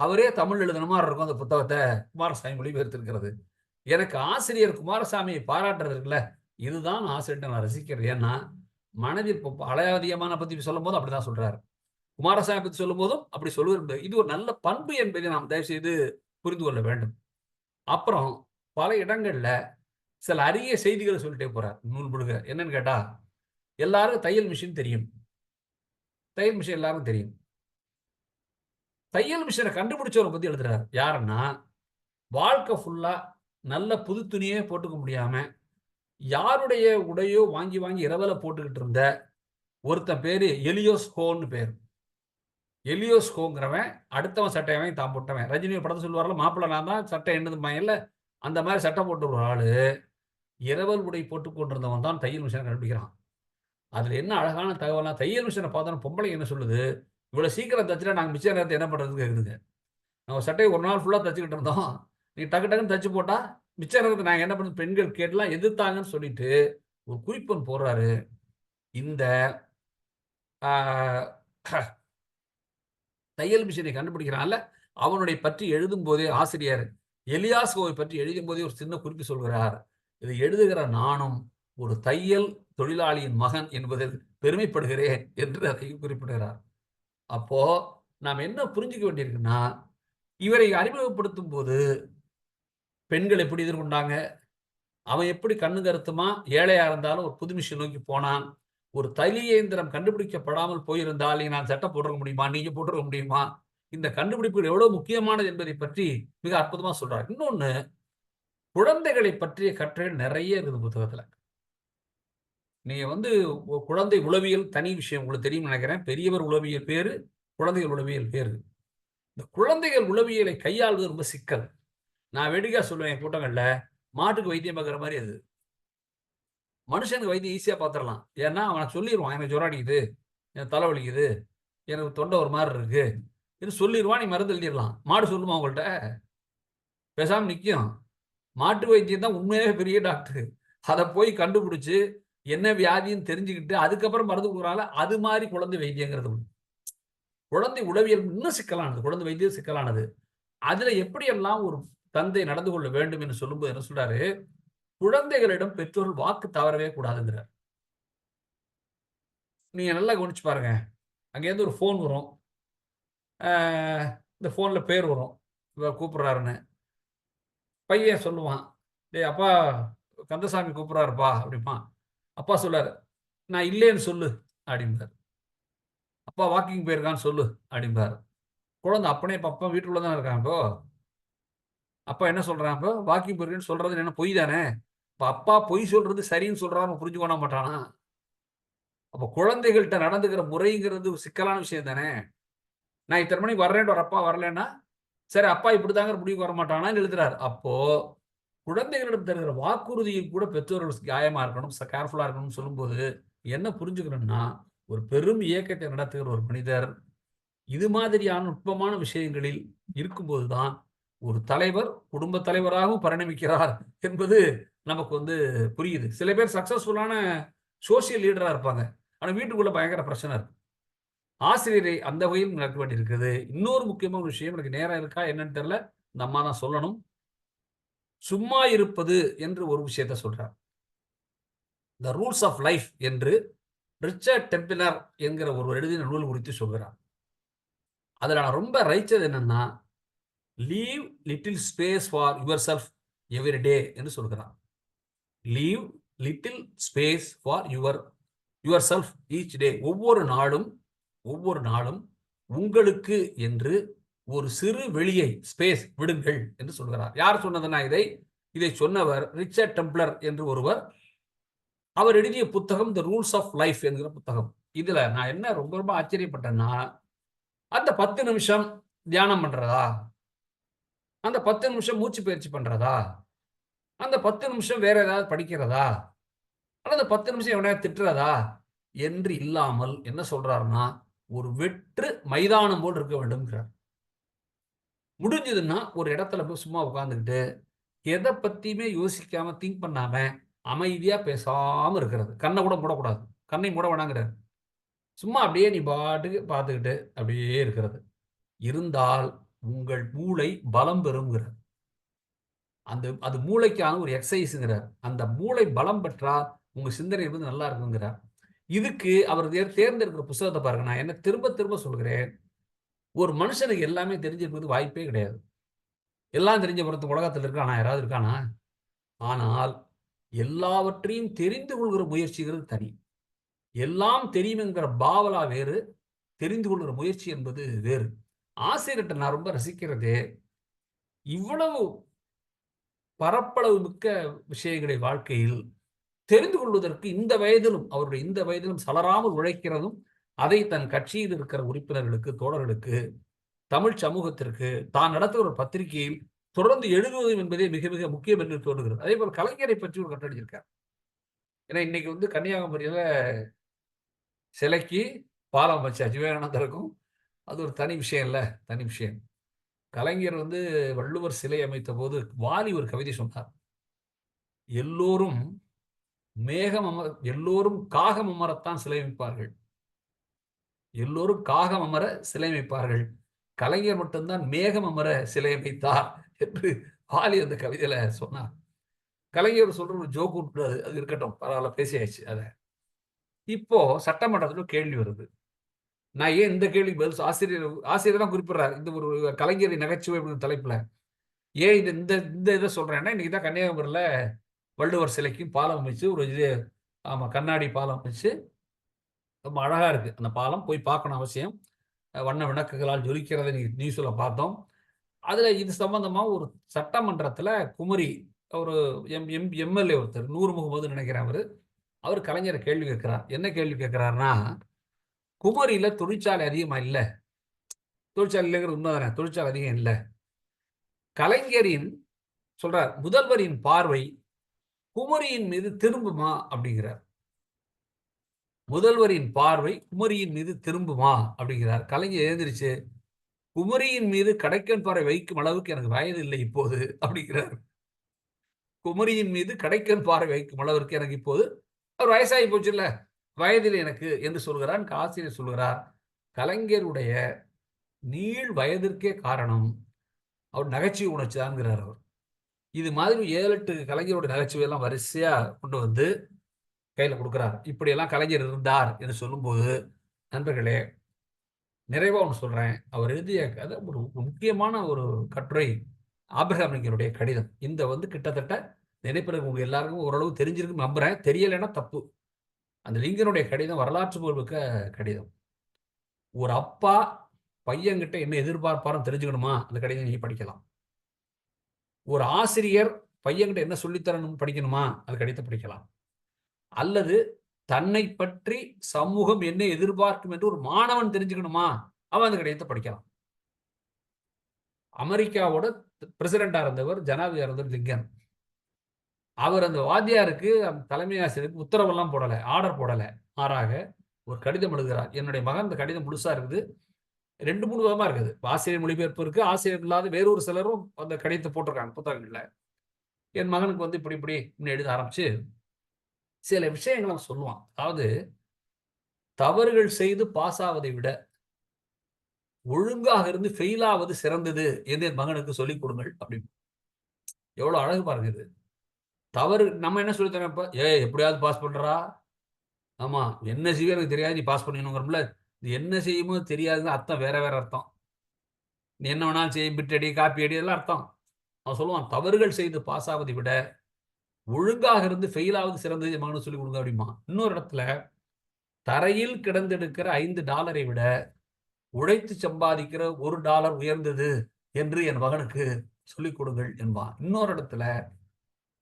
அவரே தமிழ் எழுதுன மாதிரி இருக்கும் அந்த புத்தகத்தை குமாரசாமி மொழிபெயர்த்திருக்கிறது. எனக்கு ஆசிரியர் குமாரசாமியை பாராட்டுறது இருக்குல்ல, இதுதான் ஆசிரியர் நான் ரசிக்கிறேன். ஏன்னா மனதில் அலையாதியமான பத்தி சொல்லும் போது அப்படிதான் சொல்றாரு, குமாரசாமி பத்தி சொல்லும் போதும் அப்படி சொல்லுவது. இது ஒரு நல்ல பண்பு என்பதை நாம் தயவு செய்து புரிந்து கொள்ள வேண்டும். அப்புறம் பல இடங்கள்ல சில அரிய செய்திகளை சொல்லிட்டே போறார் நூல் முழுக்க. என்னன்னு கேட்டா, எல்லாருக்கும் தையல் மிஷின் தெரியும். தையல் மிஷின் எல்லாருக்கும் தெரியும். தையல் மிஷினை கண்டுபிடிச்சவரை பத்தி எழுதுறாரு. யாருன்னா, வாழ்க்கை ஃபுல்லா நல்ல புது துணியே போட்டுக்க முடியாம, யாருடைய உடையோ வாங்கி வாங்கி இரவல போட்டுக்கிட்டு இருந்த ஒருத்தன் பேரு எலியோஸ் ஹோன்னு பேரு. எலியோஸ் ஹோங்கிறவன் அடுத்தவன் சட்டையை வாங்கி தான் போட்டவன். ரஜினி ஒரு படத்தை சொல்லுவார்ல, மாப்பிள்ளை நான் தான் சட்டை என்னதுமாங்கல்ல, அந்த மாதிரி சட்டை போட்ட ஒரு ஆளு இரவல் உடை போட்டுக் கொண்டிருந்தவன் தான் தையல் மிஷினை கண்டுபிடிக்கிறான். அதுல என்ன அழகான தகவல்னா, தையல் மிஷினை பார்த்தோன்னா பொம்பளை என்ன சொல்லுது, இவ்வளவு சீக்கிரம் தச்சுட்டா நாங்க மிச்ச நேரத்தை என்ன பண்றதுன்னு கேக்குதுங்க. நம்ம சட்டையை ஒரு நாள் ஃபுல்லா தச்சுக்கிட்டு இருந்தோம், நீ டக்கு டக்குன்னு தச்சு போட்டா மிச்ச நேரத்தை நாங்க என்ன பண்ணுறது, பெண்கள் கேட்டுலாம் எதிர்த்தாங்கன்னு சொல்லிட்டு ஒரு குறிப்பொன்று போடுறாரு. இந்த தையல் மிஷினை கண்டுபிடிக்கிறான்ல, அவனுடைய பற்றி எழுதும் போதே ஆசிரியர் எலியாஸ்கோவை பற்றி எழுதும் போதே ஒரு சின்ன குறிப்பு சொல்கிறார். இதை எழுதுகிற நானும் ஒரு தையல் தொழிலாளியின் மகன் என்பதில் பெருமைப்படுகிறேன் என்று அதை குறிப்பிடுகிறார். அப்போ நாம் என்ன புரிஞ்சுக்க வேண்டியிருக்குன்னா, இவரை அறிமுகப்படுத்தும் போது பெண்கள் எப்படி எதிர்கொண்டாங்க, அவன் எப்படி கண்ணு கருத்துமா ஏழையா இருந்தாலும் ஒரு புது மிஷின் நோக்கி போனான், ஒரு தையல் இயந்திரம் கண்டுபிடிக்கப்படாமல் போயிருந்தால் நான் சட்டை போட்டுக்க முடியுமா, நீங்க போட்டுக்க முடியுமா, இந்த கண்டுபிடிப்பு எவ்வளவு முக்கியமானது என்பதை பற்றி மிக அற்புதமா சொல்றார். இன்னொன்னு, குழந்தைகளை பற்றிய கட்டுரைகள் நிறைய இருக்குது புத்தகத்துல. நீங்க வந்து குழந்தை உளவியல் தனி விஷயம், உங்களுக்கு தெரியும் நினைக்கிறேன். பெரியவர் உளவியல் பேரு, குழந்தைகள் உளவியல் பேரு. இந்த குழந்தைகள் உளவியலை கையாளுவது ரொம்ப சிக்கல். நான் வேடிக்கையா சொல்லுவேன் என் கூட்டங்கள்ல, மாட்டுக்கு வைத்தியம் பார்க்குற மாதிரி அது. மனுஷனுக்கு வைத்தியம் ஈஸியா பார்த்துடலாம். ஏன்னா அவன் சொல்லிடுவான், எனக்கு ஜுரம் அடிக்குது, எனக்கு தலை வலிக்குது, எனக்கு தொண்டை ஒரு மாதிரி இருக்கு என்று சொல்லிடுவான், நீ மருந்து எழுதிடலாம். மாடு சொல்லுமா உங்கள்கிட்ட? பேசாம நிற்கும். மாட்டு வைத்தியம் தான் உண்மையாவே பெரிய டாக்டர். அதை போய் கண்டுபிடிச்சு என்ன வியாதின்னு தெரிஞ்சுக்கிட்டு அதுக்கப்புறம் மருந்து கொடுக்குறாங்க. அது மாதிரி குழந்தை வைத்தியங்கிறது குழந்தை உளவியல் இன்னும் சிக்கலானது, குழந்தை வைத்தியம் சிக்கலானது. அதுல எப்படியெல்லாம் ஒரு தந்தை நடந்து கொள்ள வேண்டும் என்று சொல்லும்போது என்ன சொல்றாரு, குழந்தைகளிடம் பெற்றோர்கள் வாக்கு தவறவே கூடாதுங்கிறார். நீங்க நல்லா கவனிச்சு பாருங்க. அங்கேருந்து ஒரு போன் வரும், இந்த போன்ல பேர் வரும், இவர் கூப்பிடுறாருன்னு. பையன் சொல்லுவான், டேய் அப்பா கந்தசாமி கூப்பிடுறாருப்பா அப்படிமா. அப்பா சொல்லாரு, நான் இல்லைன்னு சொல்லு அப்படிம்பார். அப்பா வாக்கிங் போயிருக்கான்னு சொல்லு அப்படிம்பார். குழந்தை அப்பனே அப்பா வீட்டுக்குள்ள தான் இருக்கான். இப்போ அப்பா என்ன சொல்றான், இப்போ வாக்கிங் போயிருக்கேன்னு சொல்றது என்ன பொய் தானே? இப்போ அப்பா பொய் சொல்றது சரின்னு சொல்றான்னு புரிஞ்சுக்கொள்ள மாட்டானா? அப்போ குழந்தைகள்கிட்ட நடந்துக்கிற முறைங்கிறது சிக்கலான விஷயம் தானே. நான் இத்தனை மணிக்கு வர்றேன், ஒரு அப்பா வரலன்னா சரி அப்பா இப்படிதாங்கிற முடிவுக்கு வர மாட்டானான்னு எழுதுறாரு. அப்போ குழந்தைகளிடம் தருகிற வாக்குறுதியில் கூட பெற்றோர்கள் நியாயமா இருக்கணும், கேர்ஃபுல்லா இருக்கணும்னு சொல்லும்போது என்ன புரிஞ்சுக்கணும்னா, ஒரு பெரும் இயக்கத்தை நடத்துகிற ஒரு மனிதர் இது மாதிரியான நுட்பமான விஷயங்களில் இருக்கும்போதுதான் ஒரு தலைவர் குடும்ப தலைவராகவும் பரிணமிக்கிறார் என்பது நமக்கு வந்து புரியுது. சில பேர் சக்சஸ்ஃபுல்லான சோசியல் லீடரா இருப்பாங்க, ஆனா வீட்டுக்குள்ள பயங்கர பிரச்சனை இருக்கு. ஆசிரியரை அந்த வகையில் நடக்க வேண்டியிருக்குது. இன்னொரு முக்கியமான விஷயம், எனக்கு நேரம் இருக்கா என்னன்னு தெரியல, இந்த அம்மா தான் சொல்லணும். சும்மா இருப்பது என்று ஒரு விஷயத்தை சொல்றார். த ரூல்ஸ் ஆஃப் லைஃப் என்று ரிச்சர்ட் டெம்பினர் என்கிற ஒரு எழுதின நூல் குறித்து சொல்கிறார். அதுல நான் ரொம்ப ரசிச்சது என்னன்னா, leave little space for your self every day என்று சொல்கிறார். Leave little space for your self each டே. ஒவ்வொரு நாளும் உங்களுக்கு என்று ஒரு சிறு வெளியை ஸ்பேஸ் விடுங்கள் என்று சொல்கிறார். யார் சொன்னதுன்னா இதை சொன்னவர் ரிச்சர்ட் டெம்ப்ளர் என்று ஒருவர். அவர் எழுதிய புத்தகம் த ரூல்ஸ் ஆஃப் லைஃப் என்கிற புத்தகம். இதுல நான் என்ன ரொம்ப ரொம்ப ஆச்சரியப்பட்டேன்னா, அந்த 10 நிமிஷம் தியானம் பண்றதா, அந்த 10 நிமிஷம் மூச்சு பயிற்சி பண்றதா, அந்த 10 நிமிஷம் வேற ஏதாவது படிக்கிறதா, அல்லது 10 நிமிஷம் எவனையாவது திட்டுறதா என்று இல்லாமல் என்ன சொல்றாருன்னா, ஒரு வெற்று மைதானம் போல் இருக்க வேண்டும்ங்கிறார். முடிஞ்சதுன்னா ஒரு இடத்துல போய் சும்மா உட்கார்ந்துக்கிட்டு எதை பத்தியுமே யோசிக்காம திங்க் பண்ணாம அமைதியா பேசாம இருக்கிறது. கண்ணை கூட மூடக்கூடாது, கண்ணை மூட வேணாங்கிறார். சும்மா அப்படியே நீ பாட்டுக்கு பார்த்துக்கிட்டு அப்படியே இருக்கிறது இருந்தால் உங்கள் மூளை பலம் பெறுங்கிறார். அது மூளைக்கான ஒரு எக்ஸசைஸ்ங்கிறார். அந்த மூளை பலம் பெற்றால் உங்க சிந்தனை வந்து நல்லா இருக்குங்கிறார். இதுக்கு அவர் தேர்ந்தெடுக்கிற புத்தகத்தை பாருங்க. நான் என்ன திரும்ப திரும்ப சொல்கிறேன், ஒரு மனுஷனுக்கு எல்லாமே தெரிஞ்சிருக்கிறது வாய்ப்பே கிடையாது. எல்லாம் தெரிஞ்ச பொறுத்த உலகத்தில் இருக்கானா? யாராவது இருக்கானா? ஆனால் எல்லாவற்றையும் தெரிந்து கொள்கிற முயற்சிங்கிறது தனி. எல்லாம் தெரியும் என்கிற பாவலா வேறு, தெரிந்து கொள்கிற முயற்சி என்பது வேறு. ஆசிரியர்கிட்ட நான் ரொம்ப ரசிக்கிறதே, இவ்வளவு பரப்பளவு மிக்க விஷயங்களை வாழ்க்கையில் தெரிந்து கொள்வதற்கு இந்த வயதிலும், அவருடைய இந்த வயதிலும் சலராமல் உழைக்கிறதும், அதை தன் கட்சியில் இருக்கிற உறுப்பினர்களுக்கு, தோழர்களுக்கு, தமிழ் சமூகத்திற்கு, தான் நடத்துகிற ஒரு பத்திரிகையில் தொடர்ந்து எழுதுவதும் என்பதே மிக மிக முக்கியம் என்று தோன்றுகிறது. அதே போல கலைஞரை பற்றி ஒரு கட்டுரை எழுதியிருக்கார். ஏன்னா இன்னைக்கு வந்து கன்னியாகுமரியில சிலைக்கு பாலம் வச்சாச்சு விவேகானந்தருக்கும். அது ஒரு தனி விஷயம் இல்ல, தனி விஷயம். கலைஞர் வந்து வள்ளுவர் சிலை அமைத்த போது வாலி ஒரு கவிதை சொன்னார். எல்லோரும் எல்லோரும் காகம் அமரத்தான் சிலை அமைப்பார்கள். எல்லோரும் காகம் அமர சிலை அமைப்பார்கள். கலைஞர் மட்டும்தான் மேகம் அமர சிலை அமைத்தார் என்று வாலி அந்த கவிதையில சொன்னார். கலைஞர் சொல்ற ஒரு ஜோக் உண்டு, அது இருக்கட்டும், பரவாயில்ல, பேசியாச்சு. அத இப்போ சட்டமன்றத்துல கேள்வி வருது. நான் ஏன் இந்த கேள்வி பதில் ஆசிரியர் தான் குறிப்பிடுறாரு. இந்த ஒரு கலைஞரை நகைச்சுவை அப்படிங்கிற தலைப்புல ஏன் இந்த இந்த இதை சொல்றேன்னா, இன்னைக்கு தான் கன்னியாகுமரியில வள்ளுவர் சிலைக்கும் பாலம் அமைச்சு ஒரு இது, ஆமா, கண்ணாடி பாலம் அமைச்சு ரொம்ப அழகா இருக்கு அந்த பாலம். போய் பார்க்கணும் அவசியம். வண்ண விளக்குகளால் ஜொலிக்கிறதை நியூஸ்ல பார்த்தோம். அதுல இது சம்பந்தமா ஒரு சட்டமன்றத்துல குமரி ஒரு எம்எல்ஏ ஒருத்தர், நூறு முகமது நினைக்கிறேன் அவரு, அவர் கலைஞரை கேள்வி கேட்கிறார். என்ன கேள்வி கேட்கிறாருன்னா, குமரியில தொழிற்சாலை அதிகமா இல்ல, தொழிற்சாலை இல்லைங்கிறது உண்மைதானே, தொழிற்சாலை அதிகம் இல்ல. கலைஞரின் சொல்றார், முதல்வரின் பார்வை குமரியின் மீது திரும்புமா அப்படிங்கிறார். முதல்வரின் பார்வை குமரியின் மீது திரும்புமா அப்படிங்கிறார். கலைஞர் எழுந்திருச்சு, குமரியின் மீது கடைக்கன் பார்வை வைக்கும் அளவுக்கு எனக்கு வயது இல்லை இப்போது அப்படிங்கிறார். குமரியின் மீது கடைக்கன் பார்வை வைக்கும் அளவிற்கு எனக்கு இப்போது, அவர் வயசாகி போச்சு இல்ல, வயதில் எனக்கு என்று சொல்கிறார். ஆசிரியர் சொல்கிறார், கலைஞருடைய நீள் வயதிற்கே காரணம் அவர் நகைச்சுவை உணர்ச்சி தான்ங்கிறார். அவர் இது மாதிரி 7-8 கலைஞருடைய நகைச்சுவை எல்லாம் வரிசையா கொண்டு வந்து கையில கொடுக்கிறார். இப்படியெல்லாம் கலைஞர் இருந்தார் என்று சொல்லும்போது, நண்பர்களே, நிறைவா ஒன்று சொல்றேன். அவர் எழுதிய ஒரு முக்கியமான ஒரு கட்டுரை ஆபிரகாம் லிங்கனுடைய கடிதம். இந்த வந்து கிட்டத்தட்ட நினைப்பிற்கு உங்க எல்லாருக்கும் ஓரளவு தெரிஞ்சிருக்கு நம்புறேன். தெரியலைன்னா தப்பு. அந்த லிங்கனுடைய கடிதம் வரலாற்று புகழ்மிக்க கடிதம். ஒரு அப்பா பையன்கிட்ட என்ன எதிர்பார்ப்பாரும் தெரிஞ்சுக்கணுமா, அந்த கடிதம் நீங்க படிக்கலாம். ஒரு ஆசிரியர் பையன்கிட்ட என்ன சொல்லித்தரணும் படிக்கணுமா, அந்த கடிதத்தை படிக்கலாம். அல்லது தன்னை பற்றி சமூகம் என்ன எதிர்பார்க்கும் என்று ஒரு மாணவன் தெரிஞ்சுக்கணுமா, அவன் அந்த கடிதத்தை படிக்கலாம். அமெரிக்காவோட பிரசிடண்டா இருந்தவர், ஜனாதிபதியா இருந்தவர் லிங்கன். அவர் அந்த வாத்தியாருக்கு, தலைமை ஆசிரியருக்கு உத்தரவெல்லாம் போடல, ஆர்டர் போடல. மாறாக ஒரு கடிதம் எழுதுகிறார். என்னுடைய மகன் இந்த கடிதம் முழுசா இருக்குது, 2-3 விதமா இருக்குது. ஆசிரியர் மொழிபெயர்ப்பு இருக்கு, ஆசிரியர் இல்லாத வேறொரு சிலரும் அந்த கடிதத்தை போட்டிருக்காங்க புத்தகங்கள்ல. என் மகனுக்கு வந்து இப்படி எழுத ஆரம்பிச்சு சில விஷயங்களை சொல்லுவான். அதாவது, தவறுகள் செய்து பாஸ் ஆவதை விட ஒழுங்காக இருந்து ஃபெயில் ஆவது சிறந்தது என்று என் மகனுக்கு சொல்லிக் கொடுங்கள் அப்படின்னு. எவ்வளவு அழகு பாருங்க இது. தவறு நம்ம என்ன சொல்லி தரோம் இப்ப, எப்படியாவது பாஸ் பண்றா, ஆமா, என்ன செய்ய எனக்கு தெரியாது, நீ பாஸ் பண்ணிடணுங்கிறோம்ல. என்ன செய்யுமோ தெரியாதுன்னு அர்த்தம் வேற வேற அர்த்தம். நீ என்ன வேணாலும் செய்ய, பிட் அடி, காப்பி அடி, எல்லாம் அர்த்தம். அவன் சொல்லுவான், தவறுகள் செய்து பாஸ் ஆவதை விட ஒழுங்காக இருந்து ஃபெயில் ஆவது சிறந்தது என் மகனுக்கு சொல்லிக் கொடுங்க அப்படிமா. இன்னொரு இடத்துல, தரையில் கிடந்தெடுக்கிற $5 விட உழைத்து சம்பாதிக்கிற $1 உயர்ந்தது என்று என் மகனுக்கு சொல்லிக் கொடுங்கள் என்பான். இன்னொரு இடத்துல,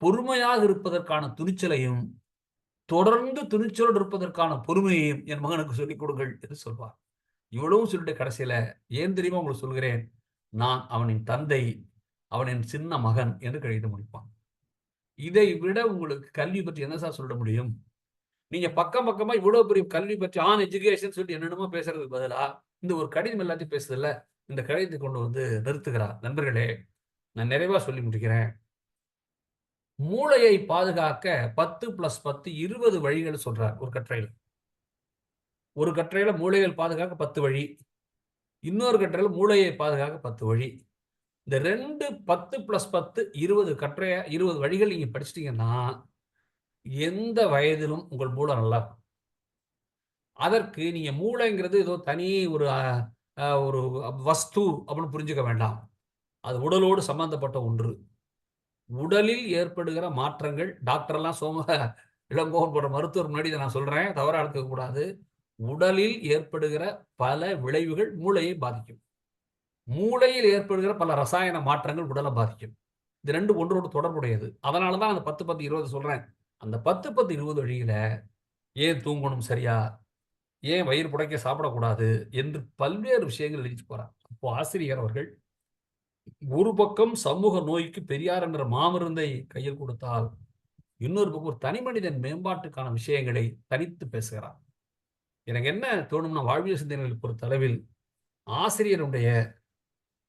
பொறுமையாக இருப்பதற்கான துணிச்சலையும் தொடர்ந்து துணிச்சலோடு இருப்பதற்கான பொறுமையையும் என் மகனுக்கு சொல்லிக் கொடுங்கள் என்று சொல்வார். இவ்வளவும் சொல்லிட்டு கடைசியில, ஏன் தெரியுமா உங்களுக்கு சொல்கிறேன், நான் அவனின் தந்தை, அவனின் சின்ன மகன் என்று கழித்து முடிப்பான். இதை விட உங்களுக்கு கல்வி பற்றி என்ன சார் சொல்ல முடியும்? நீங்க பக்கம் பக்கமா இவ்வளவு பெரிய கல்வி பற்றி ஆன் எஜுகேஷன் சொல்லிட்டு என்னென்னமோ பேசுறதுக்கு பதிலா இந்த ஒரு கடிதம் எல்லாத்தையும் பேசுதில்ல, இந்த கடிதத்தை கொண்டு வந்து நிறுத்துகிறார். நண்பர்களே, நான் நிறைவா சொல்லி முடிக்கிறேன். மூளையை பாதுகாக்க 10+10 20 வழிகள் சொல்றார் ஒரு கட்டுரையில. ஒரு கட்டுரையில மூளைகள் பாதுகாக்க 10 வழி, இன்னொரு கட்டுரையில மூளையை பாதுகாக்க 10 வழி. இந்த 2 10+10 20 கட்டுரைய 20 வழிகள் நீங்க படிச்சிட்டீங்கன்னா எந்த வயதிலும் உங்கள் மூளை நல்லா இருக்கும். அதற்கு நீங்க மூளைங்கிறது ஏதோ தனி ஒரு ஒரு வஸ்து அப்படின்னு புரிஞ்சுக்க வேண்டாம். அது உடலோடு சம்பந்தப்பட்ட ஒன்று. உடலில் ஏற்படுகிற மாற்றங்கள், டாக்டர்லாம் இளங்கோவன் போன்ற மருத்துவர் முன்னாடி இதை நான் சொல்றேன், தவறா எடுத்துக்க கூடாது. உடலில் ஏற்படுகிற பல விளைவுகள் மூளையை பாதிக்கும். மூளையில் ஏற்படுகிற பல ரசாயன மாற்றங்கள் உடலை பாதிக்கும். இது 2 ஒன்றோடு தொடர்புடையது. அதனால தான் அந்த 10, 10, 20 சொல்றேன். அந்த 10, 10, 20 வழியில ஏன் தூங்கணும் சரியா? ஏன் வயிறு புடைக்க சாப்பிடக்கூடாது? என்று பல்வேறு விஷயங்கள் எழுதிட்டு போறார். அப்போ ஆசிரியர் அவர்கள் ஒரு பக்கம் சமூக நோய்க்கு பெரியார் என்ற மாமருந்தை கையில் கொடுத்தால், இன்னொரு பக்கம் ஒரு தனி மனிதன் மேம்பாட்டுக்கான விஷயங்களை தனித்து பேசுகிறார். எனக்கு என்ன தோணும்னா, வாழ்வியல் சிந்தனைகளை பொறுத்தளவில் ஆசிரியருடைய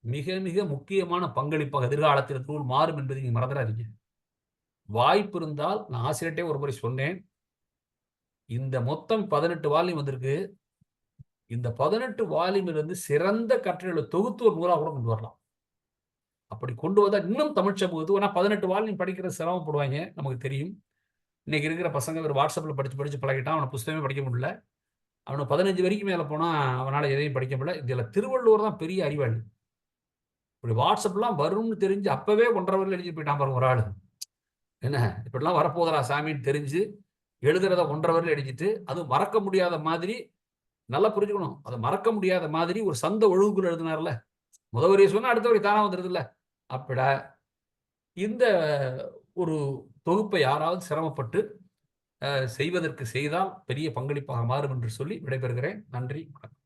மிக மிக முக்கியமான பங்களிப்பாக எதிர்காலத்தில் நூல் மாறும் என்பதை நீங்க மறந்துடாதீங்க. வாய்ப்பு இருந்தால் நான் ஆசிரியர்கிட்டே ஒரு முறை சொன்னேன். இந்த மொத்தம் 18 வால்யூம் வந்திருக்கு. இந்த 18 வால்யூமிலிருந்து சிறந்த கட்டுரைகளை தொகுத்து ஒரு நூலா கூட கொண்டு வரலாம். அப்படி கொண்டு வந்தா இன்னும் தமிழ் சமூகத்துக்கு, ஏன்னா 18 வால்யூம் படிக்கிறது சிரமப்படுவாங்க, நமக்கு தெரியும். இன்னைக்கு இருக்கிற பசங்க ஒரு வாட்ஸ்அப்ல படிச்சு படிச்சு பழகிட்டான். அவனை புத்தகமே படிக்க முடியல. அவனை 15 வரைக்கும் மேல போனா அவனால எதையும் படிக்க முடியல. இதுல திருவள்ளுவர் தான் பெரிய அறிவாளி. இப்படி வாட்ஸ்அப்லாம் வரும்னு தெரிஞ்சு அப்பவே 1.5 வரையில் எழுதி போயிட்டான் பாருங்க ஒரு ஆளு. என்ன இப்படிலாம் வரப்போதரா சாமின்னு தெரிஞ்சு எழுதுறத 1.5 வரையில் எழுதிட்டு, அது மறக்க முடியாத மாதிரி, நல்லா புரிஞ்சுக்கணும், அதை மறக்க முடியாத மாதிரி ஒரு சந்த ஒழுங்குக்குள் எழுதினார்ல. முதவரியை சொன்னா அடுத்த வரி தானா வந்துருது இல்ல. அப்பட இந்த ஒரு தொகுப்பை யாராவது சிரமப்பட்டு செய்வதற்கு செய்தால் பெரிய பங்களிப்பாக மாறும் என்று சொல்லி விடைபெறுகிறேன். நன்றி, வணக்கம்.